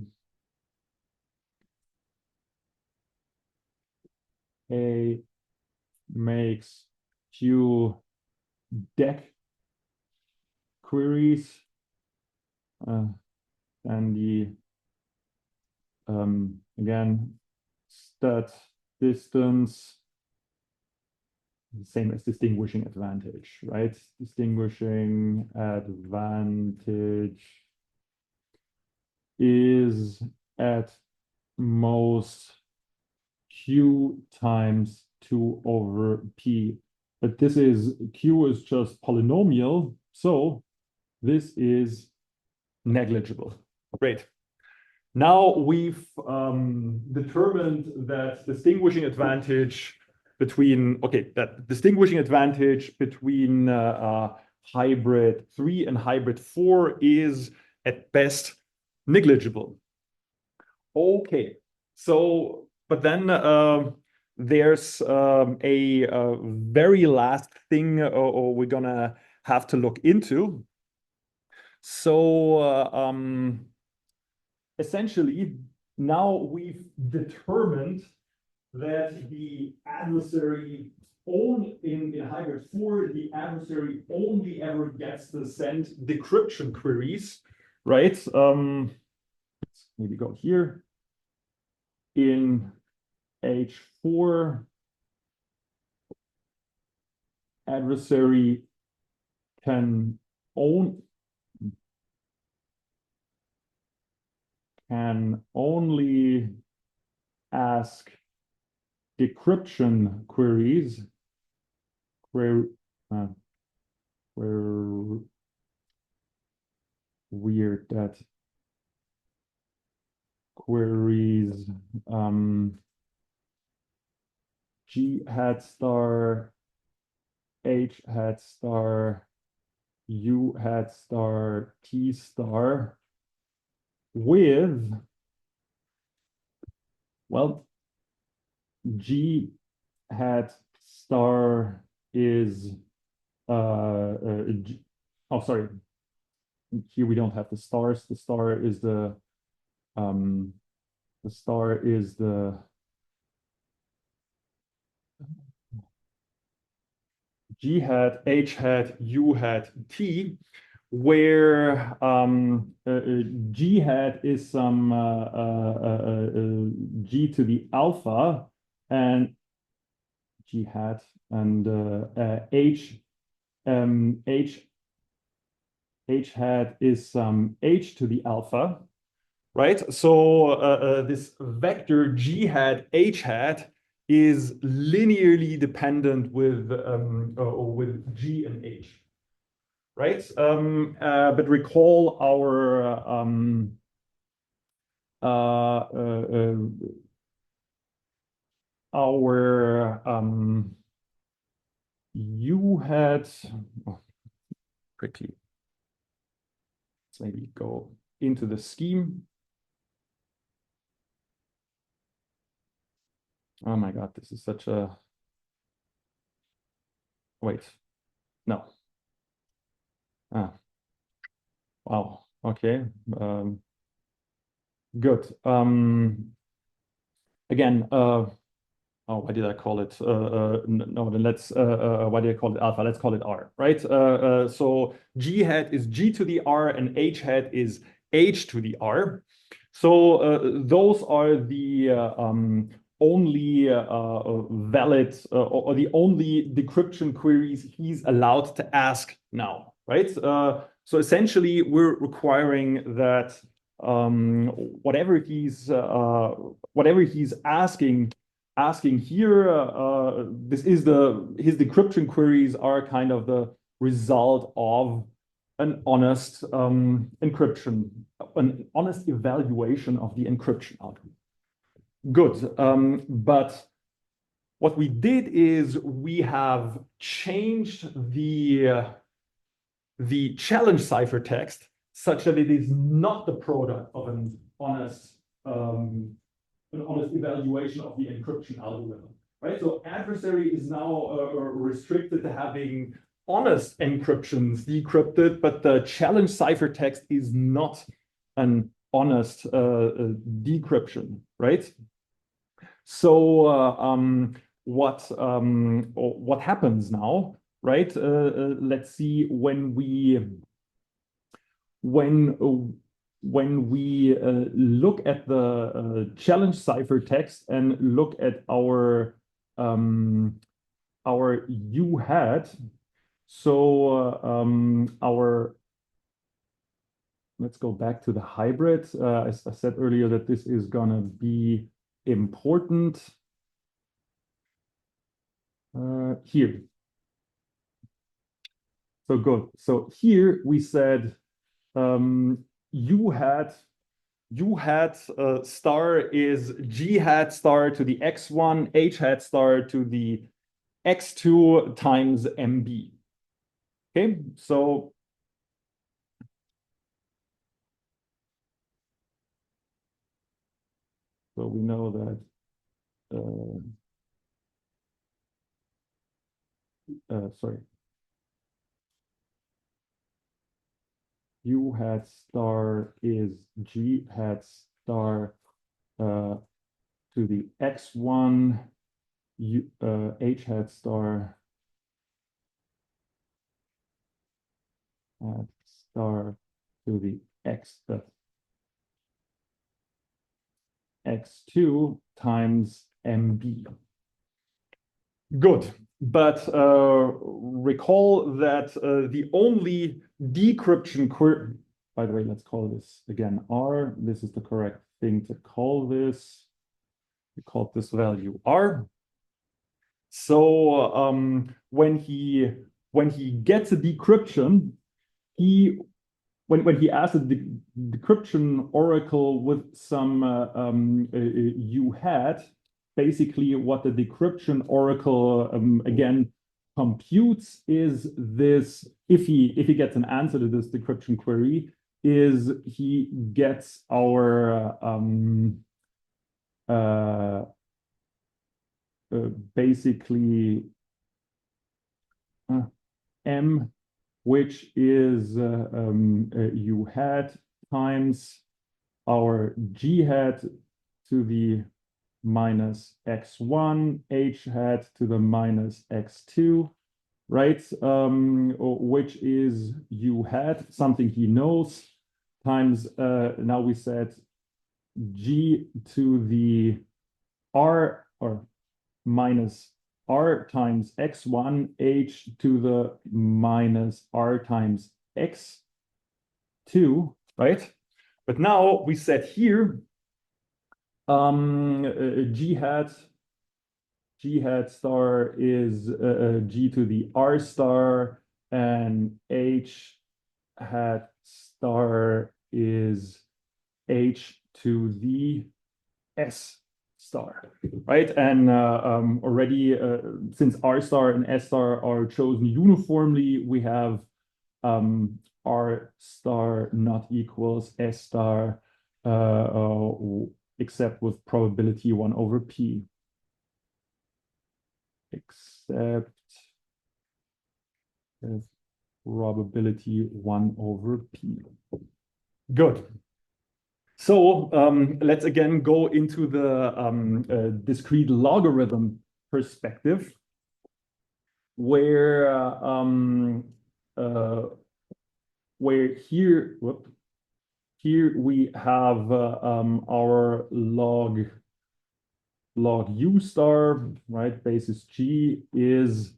makes Q deck queries, and the again stat distance, same as distinguishing advantage, right? Distinguishing advantage is at most Q times 2 over P. But this is, Q is just polynomial, so this is negligible. Great. Now we've determined that distinguishing advantage between, that distinguishing advantage between hybrid 3 and hybrid 4 is at best negligible. Okay, so, but then there's a very last thing we're gonna have to look into. So essentially, now we've determined that the adversary in hybrid 4, the adversary only ever gets to send decryption queries, right? Let's maybe go here. In H4, adversary can only ask decryption queries where weird that queries G hat star, H hat star, U hat star, T star with, well, G hat star is sorry, here we don't have the stars. The star is the G hat, H hat, U hat, T, where G hat is some G to the alpha, and G hat, and H hat is some H to the alpha, right? So this vector G hat, H hat is linearly dependent with G and H, right? But recall our U hat, quickly, let's maybe go into the scheme. Oh my God, this is such a, wait, no. Wow, okay, good. Again, oh, why did I call it? No, then let's, why did I call it alpha? Let's call it R, right? So G hat is G to the R and H hat is H to the R. So those are the only valid or the only decryption queries he's allowed to ask now, right? So essentially, we're requiring that whatever he's asking here, this is his decryption queries are kind of the result of an honest encryption, an honest evaluation of the encryption algorithm. Good, but what we did is we have changed the challenge ciphertext such that it is not the product of an honest evaluation of the encryption algorithm, right? So adversary is now restricted to having honest encryptions decrypted, but the challenge ciphertext is not an honest decryption, right? So what happens now, right? Let's see when we look at the challenge ciphertext and look at our U hat. So let's go back to the hybrid. As I said earlier, that this is gonna be important here. So good. So here we said U hat star is G hat star to the X1, H hat star to the X2 times MB. Okay, so we know that sorry. U hat star is G hat star to the X1, H hat star hat star to the X2 times MB. Good, but recall that the only decryption query, by the way, let's call this again R. This is the correct thing to call this. We call this value R. So when he gets a decryption, when he asks a decryption oracle with some U hat, basically what the decryption oracle again computes is this, if he gets an answer to this decryption query, is he gets our basically M, which is U hat times our G hat to the minus X1, H hat to the minus X2, right? Which is U hat, something he knows, times, now we said G to the R, or minus R times X1, H to the minus R times X2, right? But now we said here, G hat star is G to the R star, and H hat star is H to the S star, right? And already, since R star and S star are chosen uniformly, we have R star not equals S star except with probability 1 over P. Except with probability 1 over P. Good. So let's again go into the discrete logarithm perspective, where here we have our log u star, right? Basis g is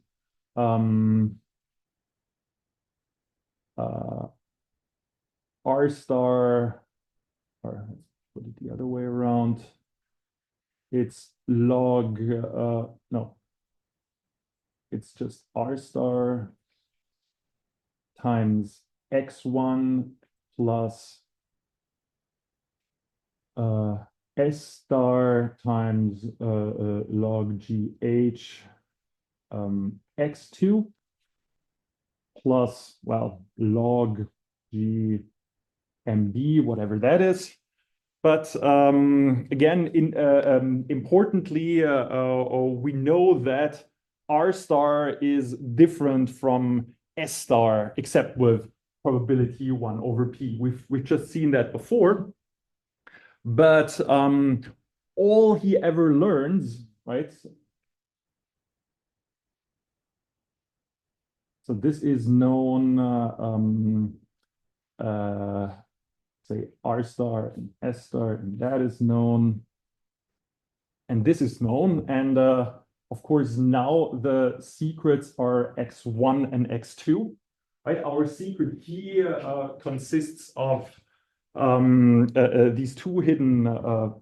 r star, or let's put it the other way around. It's log, no, it's just r star times x1 plus s star times log gh x2 plus, well, log g mb, whatever that is. But again, importantly, we know that r star is different from s star, except with probability 1 over p. We've just seen that before. But all he ever learns, right? So this is known, say r star and s star, and that is known, and this is known. And of course, now the secrets are x1 and x2, right? Our secret key consists of these two hidden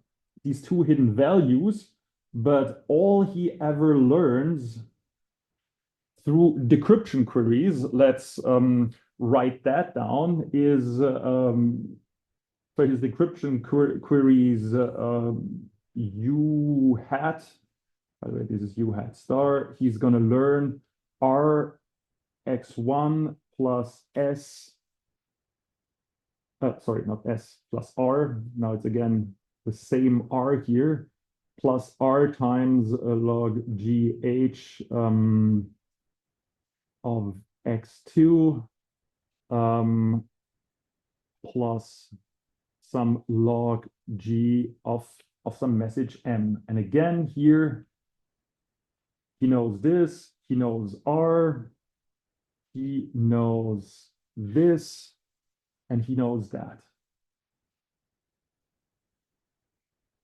values, but all he ever learns through decryption queries, let's write that down, is for his decryption queries u hat, by the way, this is u hat star, he's going to learn r x1 plus s, sorry, not s, plus r, now it's again the same r here, plus r times log gh of x2 plus some log g of some message m. And again, here, he knows this, he knows r, he knows this, and he knows that.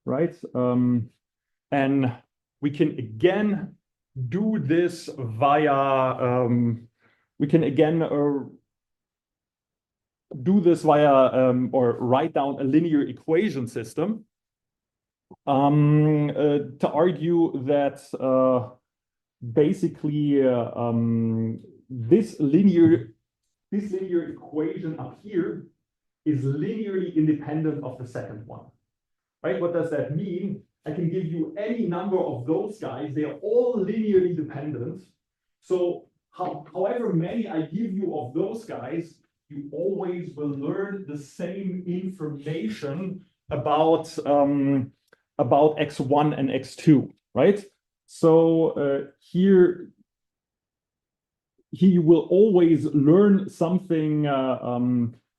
Right? And we can again do this via, we can again do this via or write down a linear equation system to argue that basically this linear equation up here is linearly independent of the second one. Right? What does that mean? I can give you any number of those guys. They are all linearly dependent. So however many I give you of those guys, you always will learn the same information about x1 and x2, right? So here he will always learn something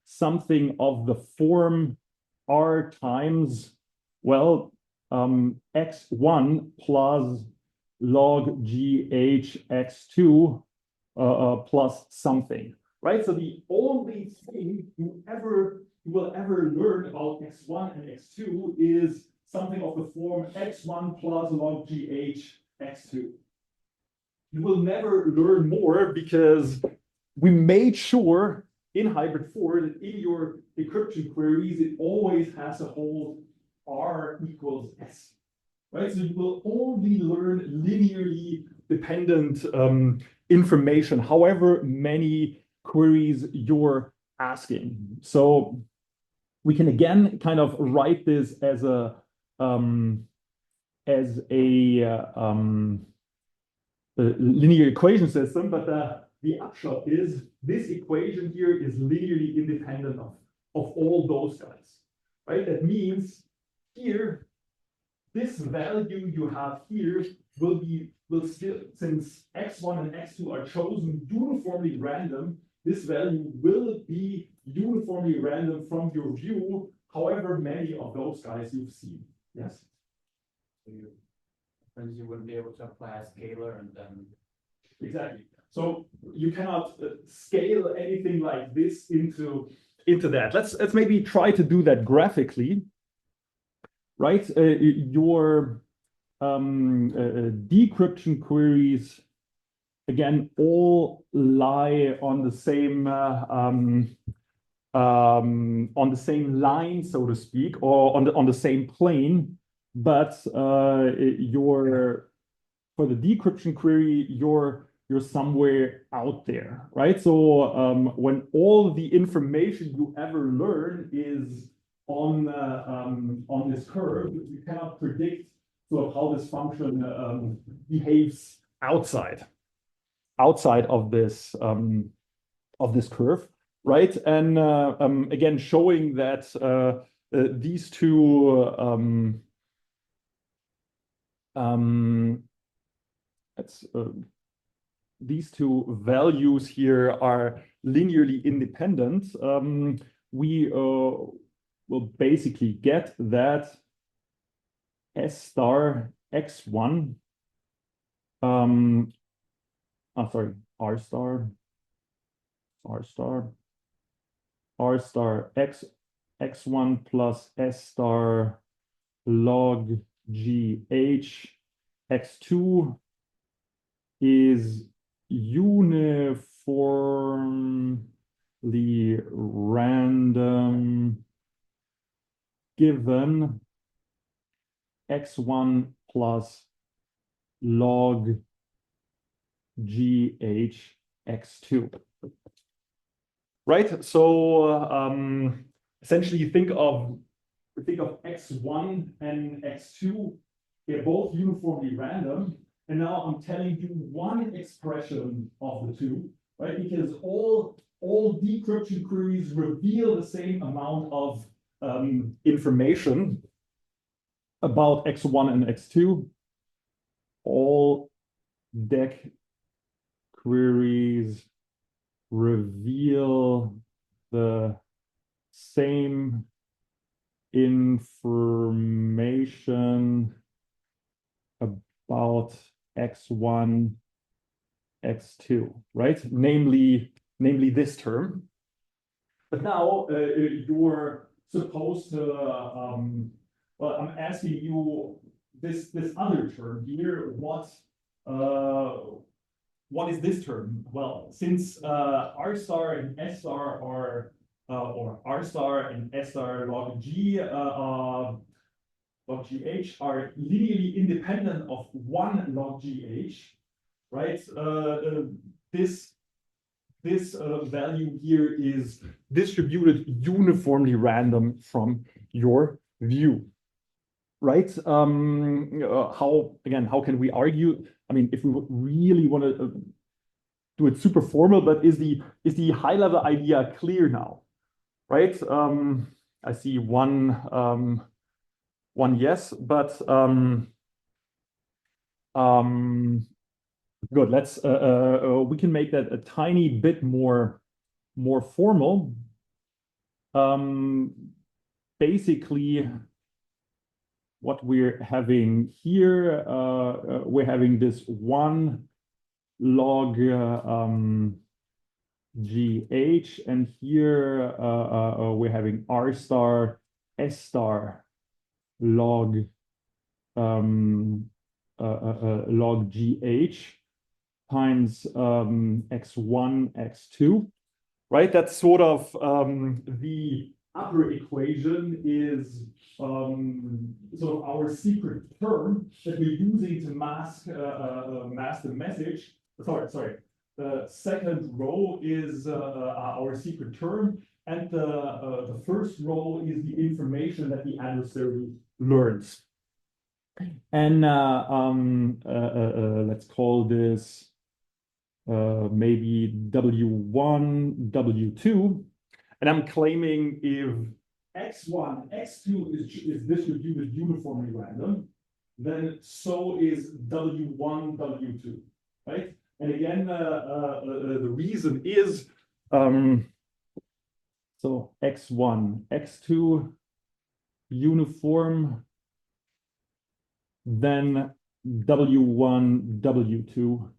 something of the form r times, well, x1 plus log gh x2 plus something, right? So the only thing you will ever learn about x1 and x2 is something of the form x1 plus log gh x2. You will never learn more because we made sure in hybrid 4 that in your decryption queries, it always has to hold r equals s, right? So you will only learn linearly dependent information, however many queries you're asking. So we can again kind of write this as a linear equation system, but the upshot is this equation here is linearly independent of all those guys, right? That means here, this value you have here will still, since x1 and x2 are chosen uniformly random, this value will be uniformly random from your view, however many of those guys you've seen. Yes? So you, for instance, you wouldn't be able to apply a scalar and then. Exactly. So you cannot scale anything like this into that. Let's maybe try to do that graphically, right? Your decryption queries, again, all lie on the same line, so to speak, or on the same plane. But for the decryption query, you're somewhere out there, right? So when all the information you ever learn is on this curve, you cannot predict sort of how this function behaves outside of this curve, right? And again, showing that these two these two values here are linearly independent, we will basically get that S star x1, R star x1 plus S star log GH x2 is uniformly random given x1 plus log GH x2. Right? So essentially think of x1 and x2, they're both uniformly random. And now I'm telling you one expression of the two, right? Because all decryption queries reveal the same amount of information about x1 and x2. All DEC queries reveal the same information about x1, x2, right? Namely this term. But now you're supposed to, well, I'm asking you this other term here. What is this term? Well, since R star and S star are, or R star and S star log G log GH are linearly independent of one log GH, right? This value here is distributed uniformly random from your view, right? How can we argue? I mean, if we really want to do it super formal, but is the high level idea clear now, right? I see one yes, but good. Let's we can make that a tiny bit more formal. Basically, what we're having here, we're having this one log GH, and here we're having R star S star log log GH times x1, x2, right? That's sort of the upper equation is sort of our secret term that we're using to mask the message. Sorry. The second row is our secret term, and the first row is the information that the adversary learns. And let's call this maybe W1, W2, and I'm claiming if X1, X2 is distributed uniformly random, then so is W1, W2, right? And again, the reason is, so X1, X2, uniform, then W1, W2,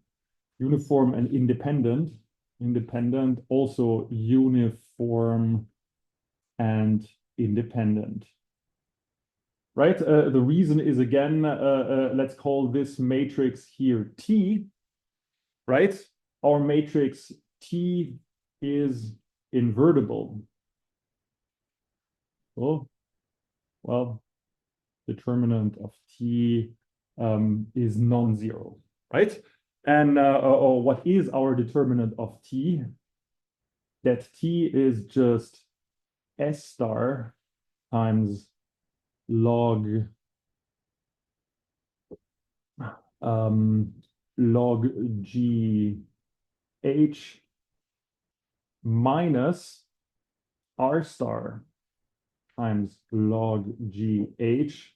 uniform and independent, also uniform and independent. Right? The reason is again, let's call this matrix here T, right? Our matrix T is invertible. Oh, well, determinant of T is non-zero, right? And what is our determinant of T? That T is just S star times log log G H minus R star times log G H,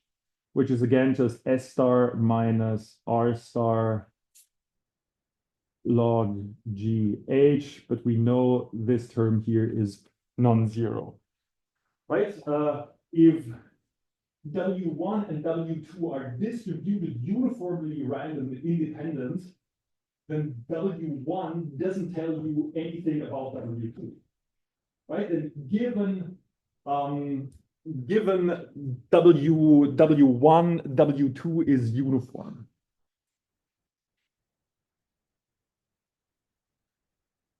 which is again just S star minus R star log GH, but we know this term here is non-zero, right? If W1 and W2 are distributed uniformly random and independent, then W1 doesn't tell you anything about W2, right? And given W1, W2 is uniform.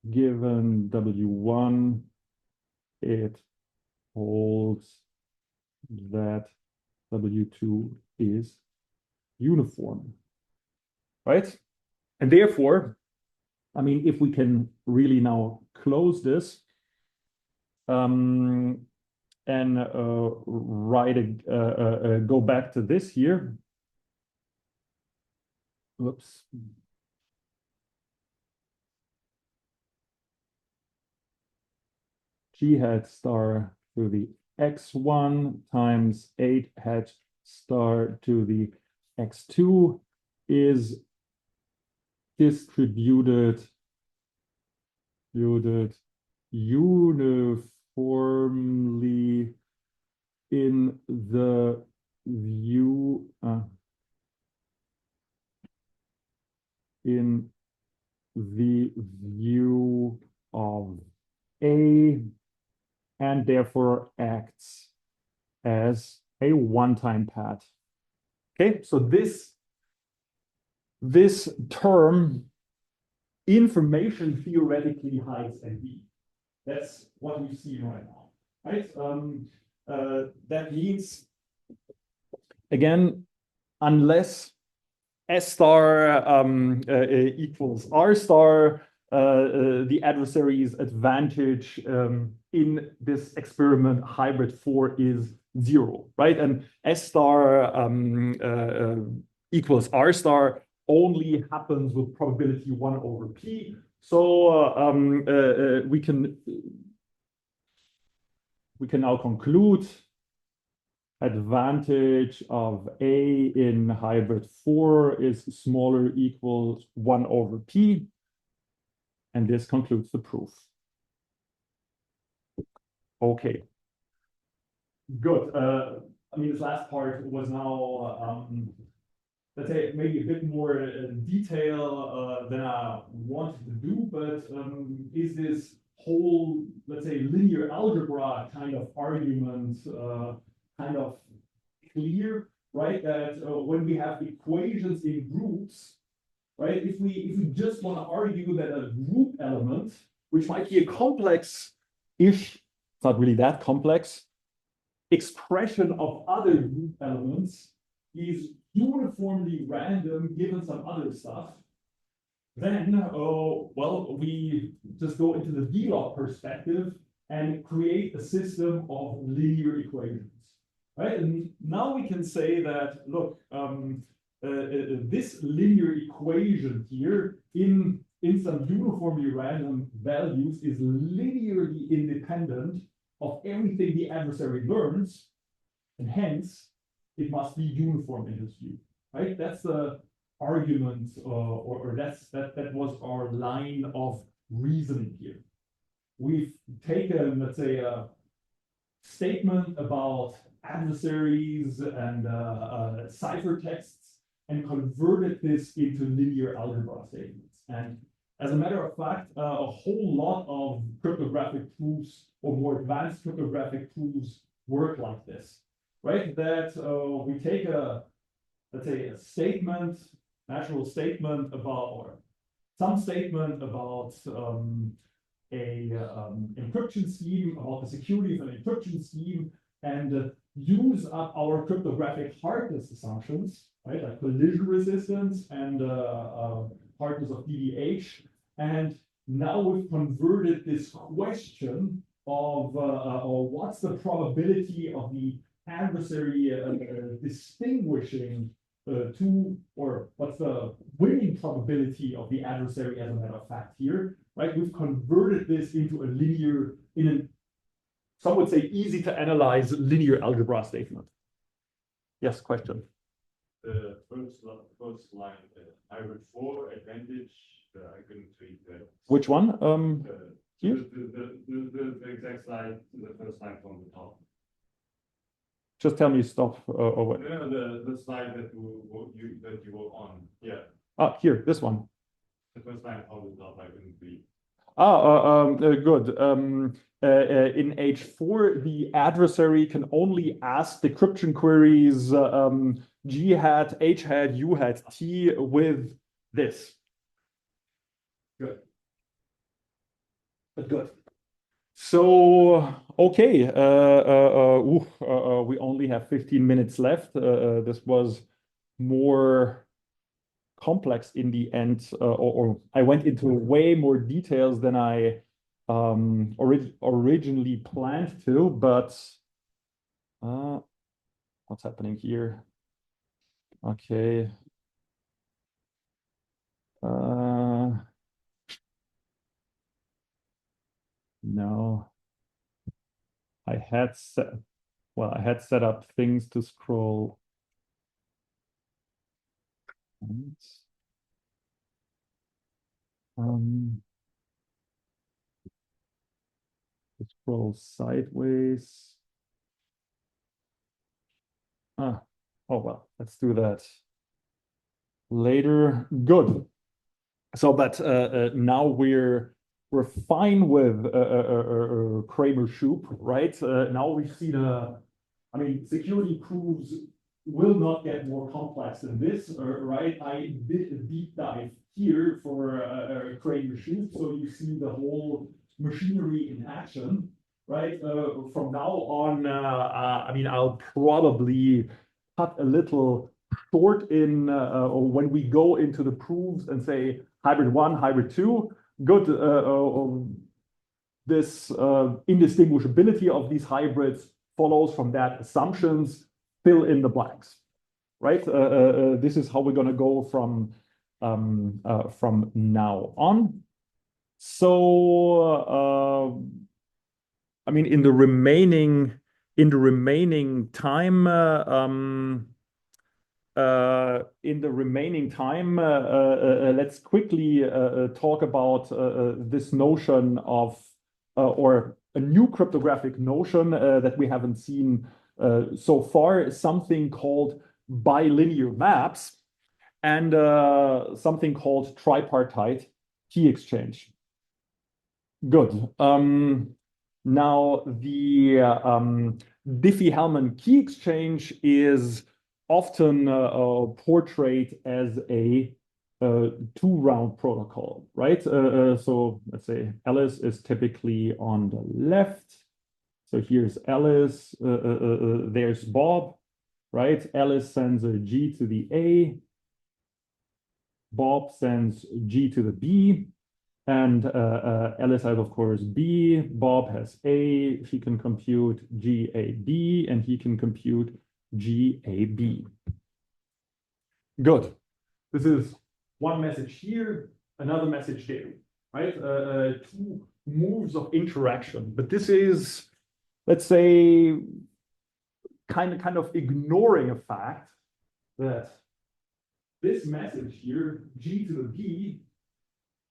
Given W1, it holds that W2 is uniform, right? And therefore, I mean, if we can really now close this and go back to this here. Whoops. G hat star to the X1 times 8 hat star to the X2 is distributed uniformly in the view of A, and therefore acts as a one-time pad. Okay, so this term information theoretically hides NP. That's what we've seen right now, right? That means, again, unless S star equals R star, the adversary's advantage in this experiment hybrid 4 is 0, right? And S star equals R star only happens with probability 1 over P. So we can now conclude advantage of A in hybrid 4 is smaller equals 1 over P. And this concludes the proof. Okay. Good. I mean, this last part was now, let's say, maybe a bit more detail than I wanted to do, but is this whole, let's say, linear algebra kind of argument kind of clear, right? That when we have equations in groups, right? If we just want to argue that a group element, which might be a complex-ish, it's not really that complex, expression of other group elements is uniformly random given some other stuff, then, well, we just go into the VLOG perspective and create a system of linear equations, right? And now we can say that, look, this linear equation here in in some uniformly random values is linearly independent of everything the adversary learns, and hence it must be uniform in his view, right? That's the argument, or that was our line of reasoning here. We've taken, let's say, a statement about adversaries and ciphertexts and converted this into linear algebra statements. And as a matter of fact, a whole lot of cryptographic proofs or more advanced cryptographic proofs work like this, right? That we take a, let's say, a statement, natural statement about, or some statement about encryption scheme, about the security of an encryption scheme, and use up our cryptographic hardness assumptions, right, like collision resistance and hardness of DDH. And now we've converted this question of what's the probability of the adversary distinguishing two, or what's the winning probability of the adversary as a matter of fact here, right? We've converted this into a linear, some would say easy to analyze linear algebra statement. Yes, question. The first line, hybrid 4 advantage, I couldn't read that. Which one? Here? The exact slide, the first line from the top. Just tell me stop or what. No, the slide that you were on. Yeah. Ah, here, this one. The first line from the top, I couldn't read. Good. In H4, the adversary can only ask decryption queries G hat, H hat, U hat, T with this. Good. But good. So, okay, we only have 15 minutes left. This was more complex in the end, or I went into way more details than I originally planned to, but what's happening here? Okay. No, I had set up things to scroll. To scroll sideways. Oh well, let's do that later. Good. So, but now we're fine with Kramer-Shoup, right? Now we see I mean, security proofs will not get more complex than this, right? I did a deep dive here for Kramer-Shoup, so you see the whole machinery in action, right? From now on, I mean, I'll probably cut a little short in when we go into the proofs and say hybrid 1, hybrid 2, good. This indistinguishability of these hybrids follows from that assumptions, fill in the blanks, right? This is how we're going to go from now on. So, I mean, in the remaining time, let's quickly talk about this notion of, or a new cryptographic notion that we haven't seen so far, something called bilinear maps and something called tripartite key exchange. Good. Now, the Diffie-Hellman key exchange is often portrayed as a two-round protocol, right? So let's say Alice is typically on the left. So here's Alice, there's Bob, right? Alice sends a G to the A. Bob sends G to the B. And Alice has, of course, B. Bob has A. He can compute GAB, and he can compute GAB. Good. This is one message here. another message there, right? Two moves of interaction, but this is, let's say, kind of ignoring a fact that this message here, G to the B,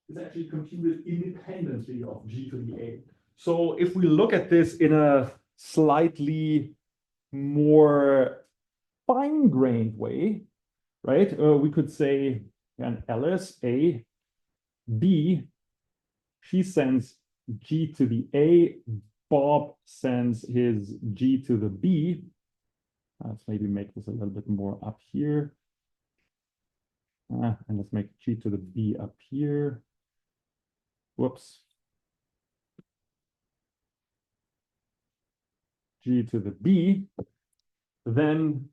is actually computed independently of G to the A. So if we look at this in a slightly more fine-grained way, right? We could say an Alice, A, B, she sends G to the A, Bob sends his G to the B. Let's maybe make this a little bit more up here. And let's make G to the B up here. Whoops. G to the B. Then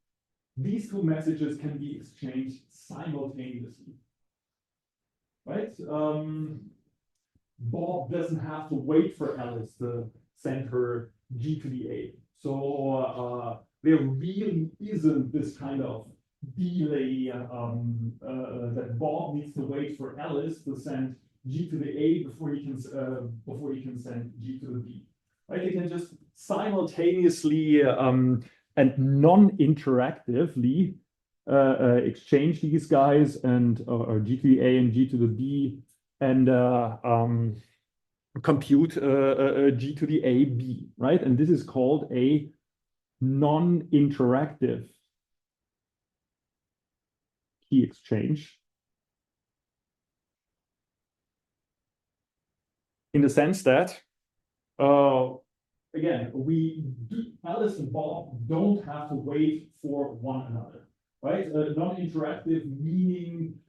these two messages can be exchanged simultaneously, right? Bob doesn't have to wait for Alice to send her G to the A. So there really isn't this kind of delay that Bob needs to wait for Alice to send G to the A before he can send G to the B. Right? They can just simultaneously and non-interactively exchange these guys and or G to the A and G to the B and compute G to the A B, right? And this is called a non-interactive key exchange. In the sense that, again, Alice and Bob don't have to wait for one another, right? Non-interactive meaning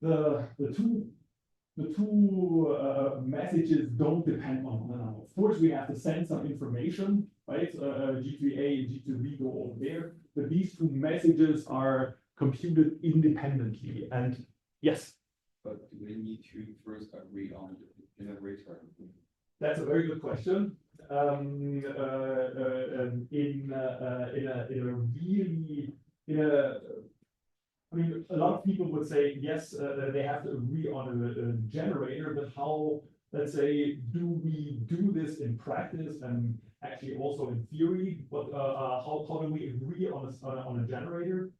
the two messages don't depend on one another. Of course, we have to send some information, right? G to A and G to B go over there, but these two messages are computed independently. And yes. But do we need to first agree on the generator? That's a very good question. In I mean, a lot of people would say, yes, they have to agree on a generator, but how, let's say, do we do this in practice and actually also in theory? But how do we agree on a generator?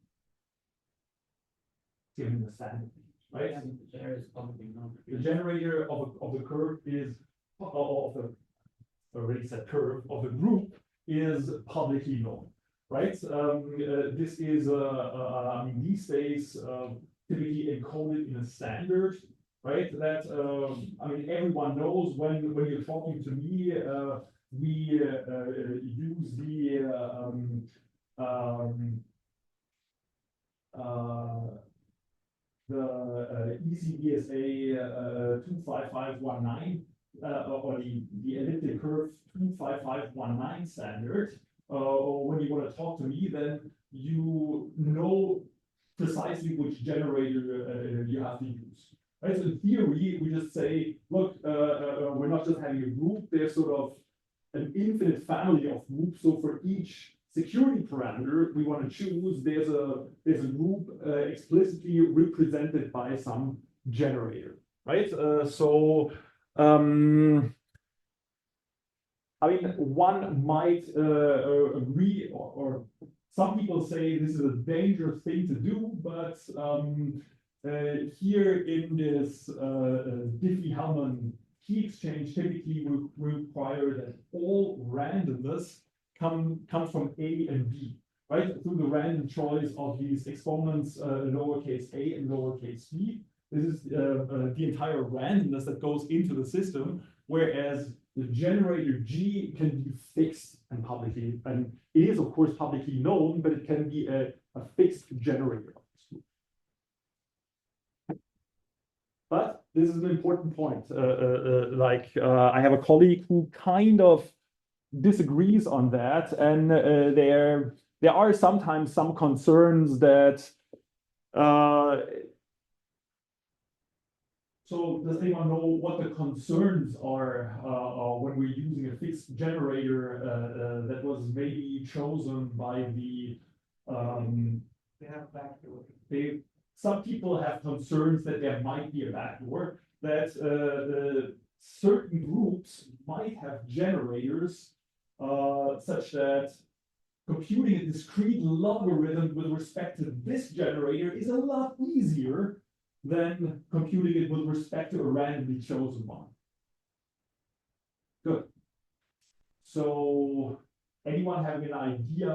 Given the standard, right? The generator is publicly known. The generator of the curve is of the already said curve of the group is publicly known. Right? This is, I mean, these days typically encoded in a standard, right? That, I mean, everyone knows when you're talking to me, we use the ECDSA 25519 or the elliptic curve 25519 standard. When you want to talk to me, then you know precisely which generator you have to use. Right? So in theory, we just say, look, we're not just having a group, there's sort of an infinite family of groups. So for each security parameter we want to choose, there's a group explicitly represented by some generator. Right? I mean, one might agree, or some people say this is a dangerous thing to do, but here in this Diffie-Hellman key exchange, typically we require that all randomness comes from A and B, right? Through the random choice of these exponents, lowercase a and lowercase b. This is the entire randomness that goes into the system, whereas the generator G can be fixed and publicly, and it is of course publicly known, but it can be a fixed generator. But this is an important point. I have a colleague who kind of disagrees on that, and there are sometimes some concerns that. So does anyone know what the concerns are when we're using a fixed generator that was maybe chosen by the They have backdoor. some people have concerns that there might be a backdoor, that certain groups might have generators such that computing a discrete logarithm with respect to this generator is a lot easier than computing it with respect to a randomly chosen one. Good. So anyone having an idea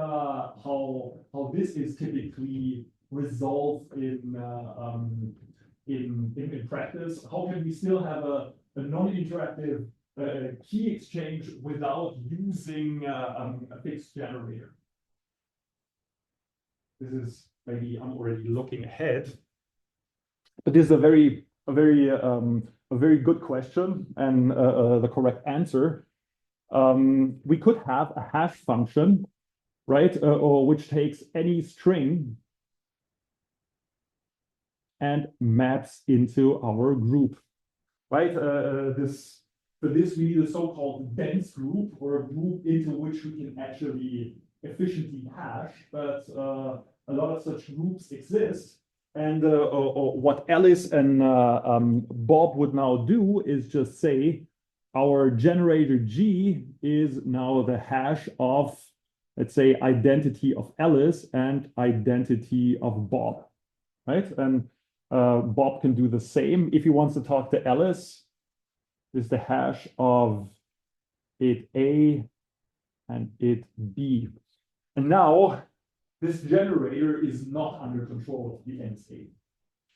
how this is typically resolved in practice? How can we still have a non-interactive key exchange without using a fixed generator? This is maybe I'm already looking ahead, but this is a very good question, and the correct answer. We could have a hash function, right, or which takes any string and maps into our group, right? For this, we need a so-called dense group, or a group into which we can actually efficiently hash, but a lot of such groups exist. And what Alice and Bob would now do is just say, our generator G is now the hash of, let's say, identity of Alice and identity of Bob, right? And Bob can do the same. If he wants to talk to Alice, is the hash of it A and it B. And now this generator is not under control of the end state,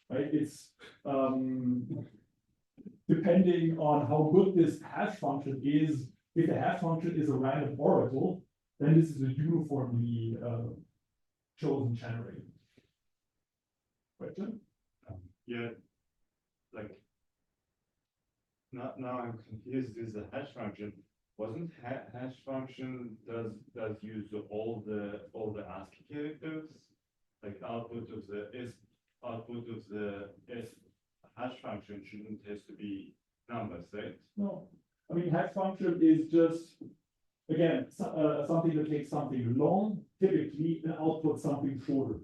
right? It's depending on how good this hash function is. If the hash function is a random oracle, then this is a uniformly chosen generator. Question? Yeah, like now I'm confused. Is the hash function wasn't hash function does use all the ASCII characters, like output of the S hash function shouldn't has to be numbers, right? No, I mean hash function is just again something that takes something long typically and outputs something shorter.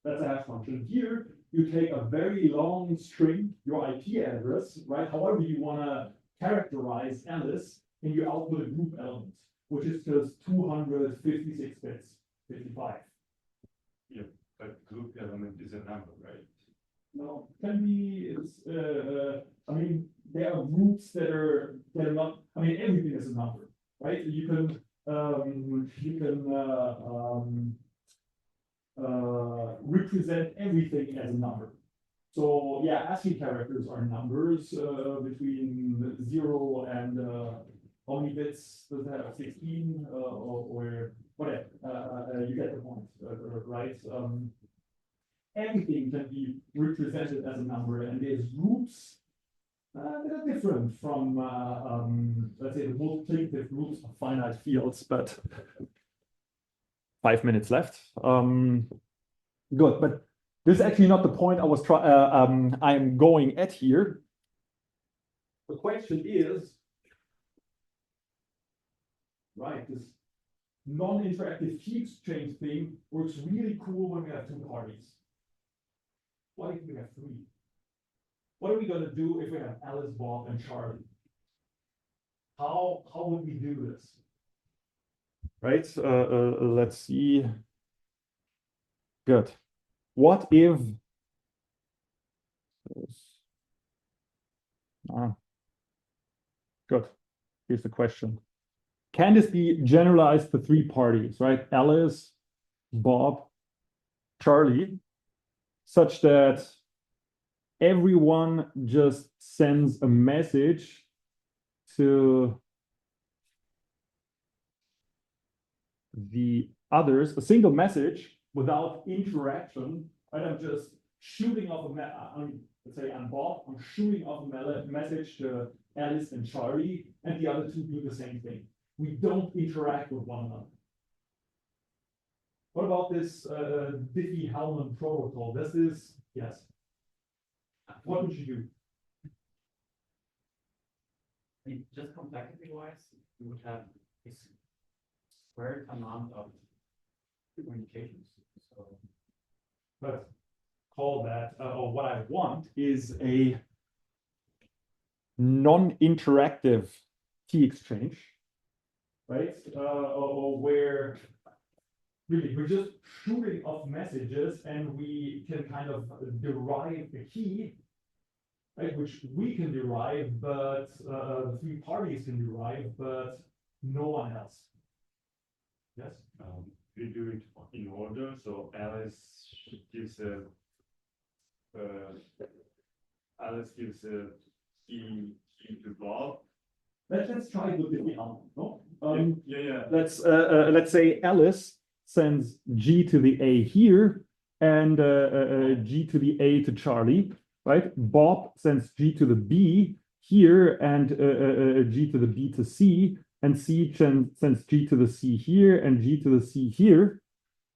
That's a hash function. Here you take a very long string, your IP address, right? However you want to characterize Alice, and you output a group element, which is just 256 bits, 55. Yeah, but group element is a number, right? No, can be. It's. I mean, there are groups that are not. I mean, everything is a number, right? You can represent everything as a number. So yeah, ASCII characters are numbers between 0 and how many bits does it have? 16 or whatever. You get the point, right? Everything can be represented as a number, and there's groups that are different from let's say the multiplicative groups of finite fields. But 5 minutes left. Good, but this is actually not the point I was I'm going at here. The question is, right, this non-interactive key exchange thing works really cool when we have two parties. What if we have three? What are we going to do if we have Alice, Bob, and Charlie? How would we do this? Right, let's see. Good. What if good. Here's the question. Can this be generalized to three parties, right? Alice, Bob, Charlie, such that everyone just sends a message to the others, a single message without interaction, right? I'm just shooting off let's say I'm Bob, I'm shooting off a message to Alice and Charlie, and the other two do the same thing. We don't interact with one another. What about this Diffie-Hellman protocol? Does this, yes. What would you do? I mean, just complexity-wise, you would have a squared amount of communications. So, But call that, or what I want is a non-interactive key exchange, right? Or where really we're just shooting off messages and we can kind of derive the key, right? Which we can derive, but the three parties can derive, but no one else. Yes? We do it in order, so gives a Alice gives a key to Bob. Let's try it with the element, no? Yeah. Let's say Alice sends G to the A here and G to the A to Charlie, right? Bob sends G to the B here and G to the B to C, and C sends G to the C here and G to the C here.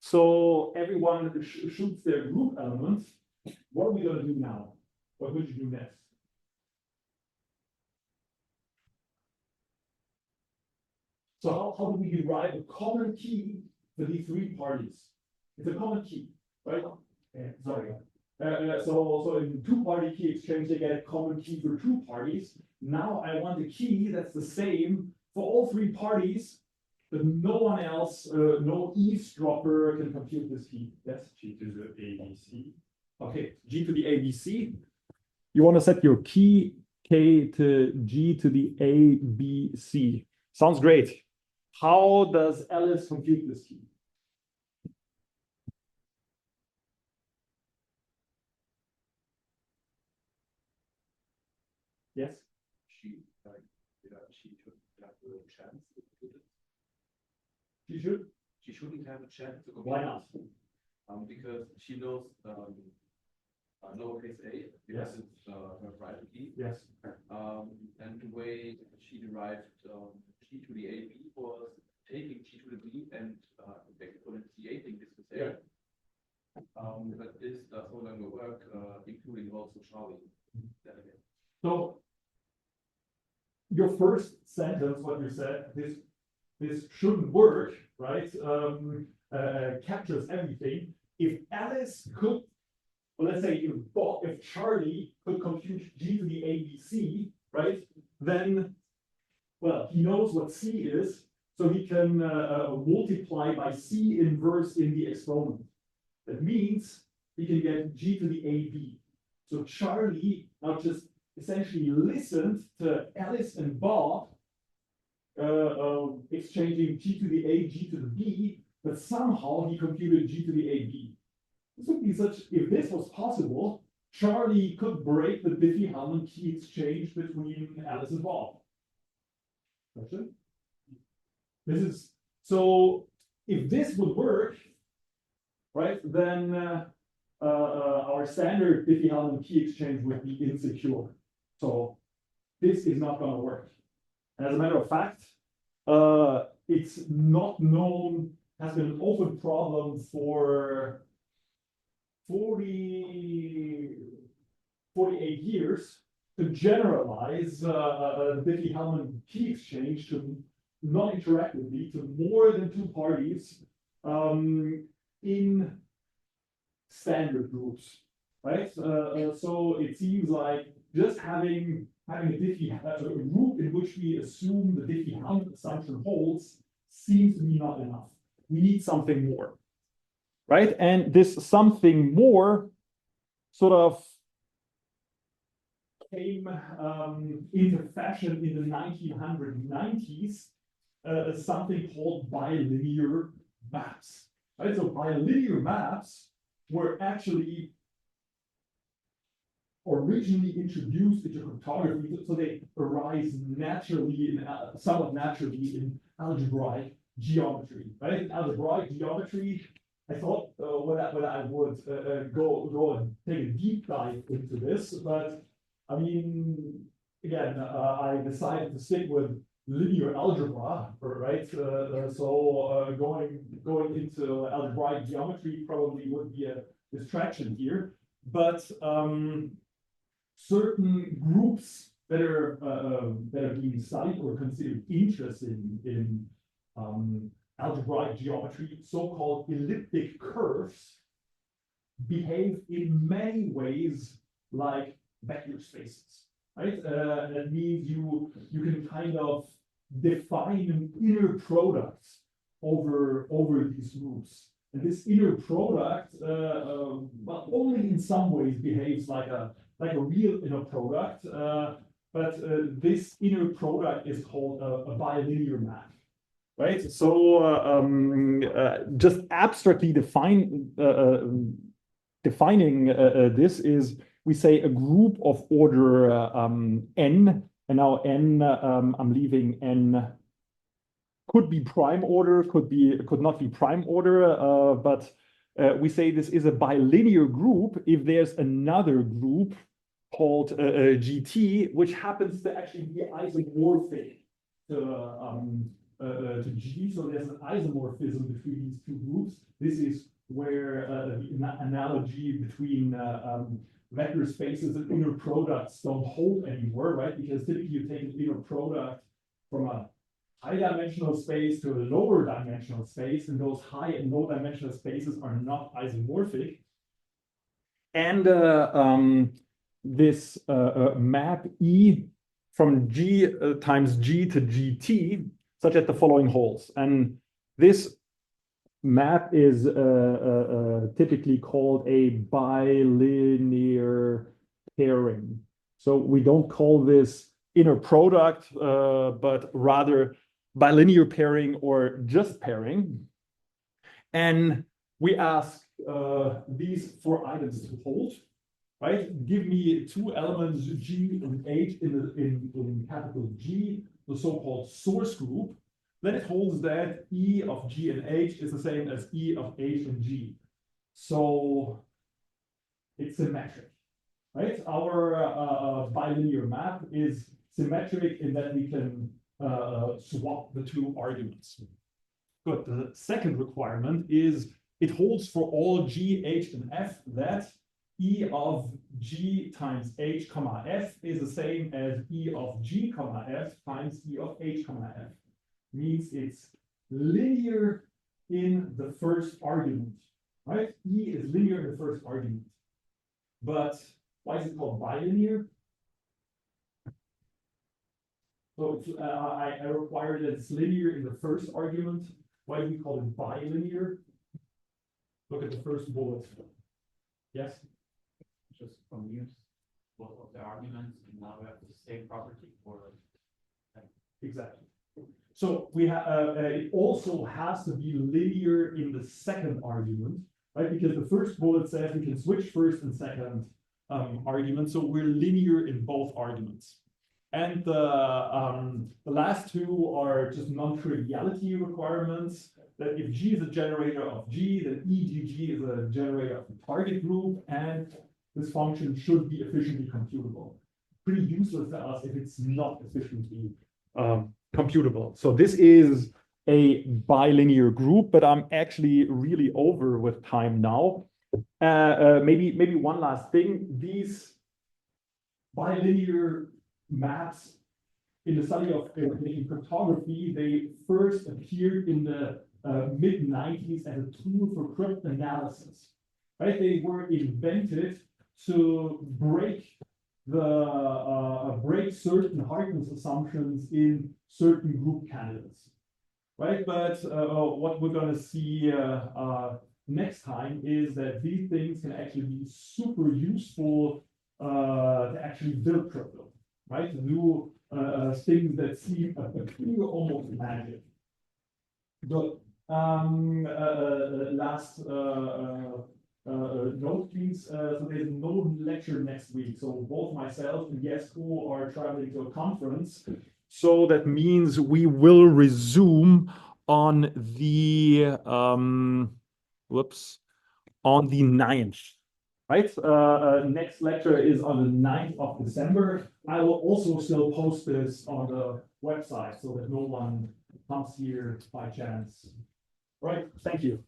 So everyone shoots their group elements. What are we going to do now? What would you do next? So how do we derive a common key for these three parties? It's a common key, right? Sorry. So in two-party key exchange, they get a common key for two parties. Now I want a key that's the same for all three parties, but no one else, no eavesdropper can compute this key. Yes? G to the ABC. Okay, G to the ABC. You want to set your key K to G to the ABC. Sounds great. How does Alice compute this key? Yes? She should have a chance to do it. She should? She shouldn't have a chance to compute. Why not? Because she knows lowercase a, because Yes. it's her private key. Yes. And the way she derived G to the AB was taking G to the B and creating this to say. Yeah. But this does no longer work, including also Charlie. So your first sentence, what you said, this shouldn't work, right? Captures everything. If Alice could, well, let's say if Charlie could compute G to the ABC, right? Then, well, he knows what C is, so he can multiply by C inverse in the exponent. That means he can get G to the AB. So Charlie now just essentially listened to Alice and Bob exchanging G to the A, G to the B, but somehow he computed G to the AB. This would be such, if this was possible, Charlie could break the Diffie-Hellman key exchange between Alice and Bob. Question? This is, so if this would work, right, then our standard Diffie-Hellman key exchange would be insecure. So this is not going to work. And as a matter of fact, it's not known, has been an open problem for 48 years to generalize the Diffie-Hellman key exchange to non-interactively to more than two parties in standard groups, right? So it seems like just having a group in which we assume the Diffie-Hellman assumption holds seems to be not enough. We need something more, right? And this something more sort of came into fashion in the 1990s as something called bilinear maps, right? So bilinear maps were actually originally introduced into cryptography, so they arise naturally, somewhat naturally in algebraic geometry, right? In algebraic geometry, I thought whether I would go and take a deep dive into this, but I mean, again, I decided to stick with linear algebra, right? So going into algebraic geometry probably would be a distraction here, but certain groups that are being studied or considered interesting in algebraic geometry, so-called elliptic curves, behave in many ways like vector spaces, right? That means you can kind of define an inner product over these groups. And this inner product, well, only in some ways behaves like a real inner product, but this inner product is called a bilinear map, right? So just abstractly defining this is, we say a group of order n, and now n, I'm leaving n, could be prime order, could not be prime order, but we say this is a bilinear group if there's another group called GT, which happens to actually be isomorphic to G. So there's an isomorphism between these two groups. This is where the analogy between vector spaces and inner products don't hold anymore, right? Because typically you take an inner product from a high dimensional space to a lower dimensional space, and those high and low dimensional spaces are not isomorphic. And this map E from G times G to GT, such that the following holds. And this map is typically called a bilinear pairing. So we don't call this inner product, but rather bilinear pairing or just pairing. And we ask these four items to hold, right? Give me two elements, G and H in capital G, the so-called source group. Then it holds that E of G and H is the same as E of H and G. So it's symmetric, right? Our bilinear map is symmetric in that we can swap the two arguments. Good. The second requirement is it holds for all G, H, and F that E of G times H, comma F is the same as E of G, comma F times E of H, comma F. Means it's linear in the first argument, right? E is linear in the first argument. But why is it called bilinear? So I require that it's linear in the first argument. Why do we call it bilinear? Look at the first bullet. Yes? Just from use both of the arguments, and now we have the same property for. Exactly. So we have it also has to be linear in the second argument, right? Because the first bullet says we can switch first and second argument, so we're linear in both arguments. And the last two are just non-triviality requirements. That if G is a generator of G, then EGG is a generator of the target group, and this function should be efficiently computable. Pretty useless to us if it's not efficiently computable. So this is a bilinear group, but I'm actually really over with time now. Maybe one last thing. These bilinear maps in the study of in cryptography, they first appeared in the mid-90s as a tool for cryptanalysis. Right? They were invented to break certain hardness assumptions in certain group candidates, right? But what we're going to see next time is that these things can actually be super useful to actually build crypto, right? To do things that seem almost magic. But last note, please. So there's no lecture next week. So both myself and Jesko are traveling to a conference. So that means we will resume on the on the 9th. Right? Next lecture is on the 9th of December. I will also still post this on the website so that no one comes here by chance. Right? Thank you.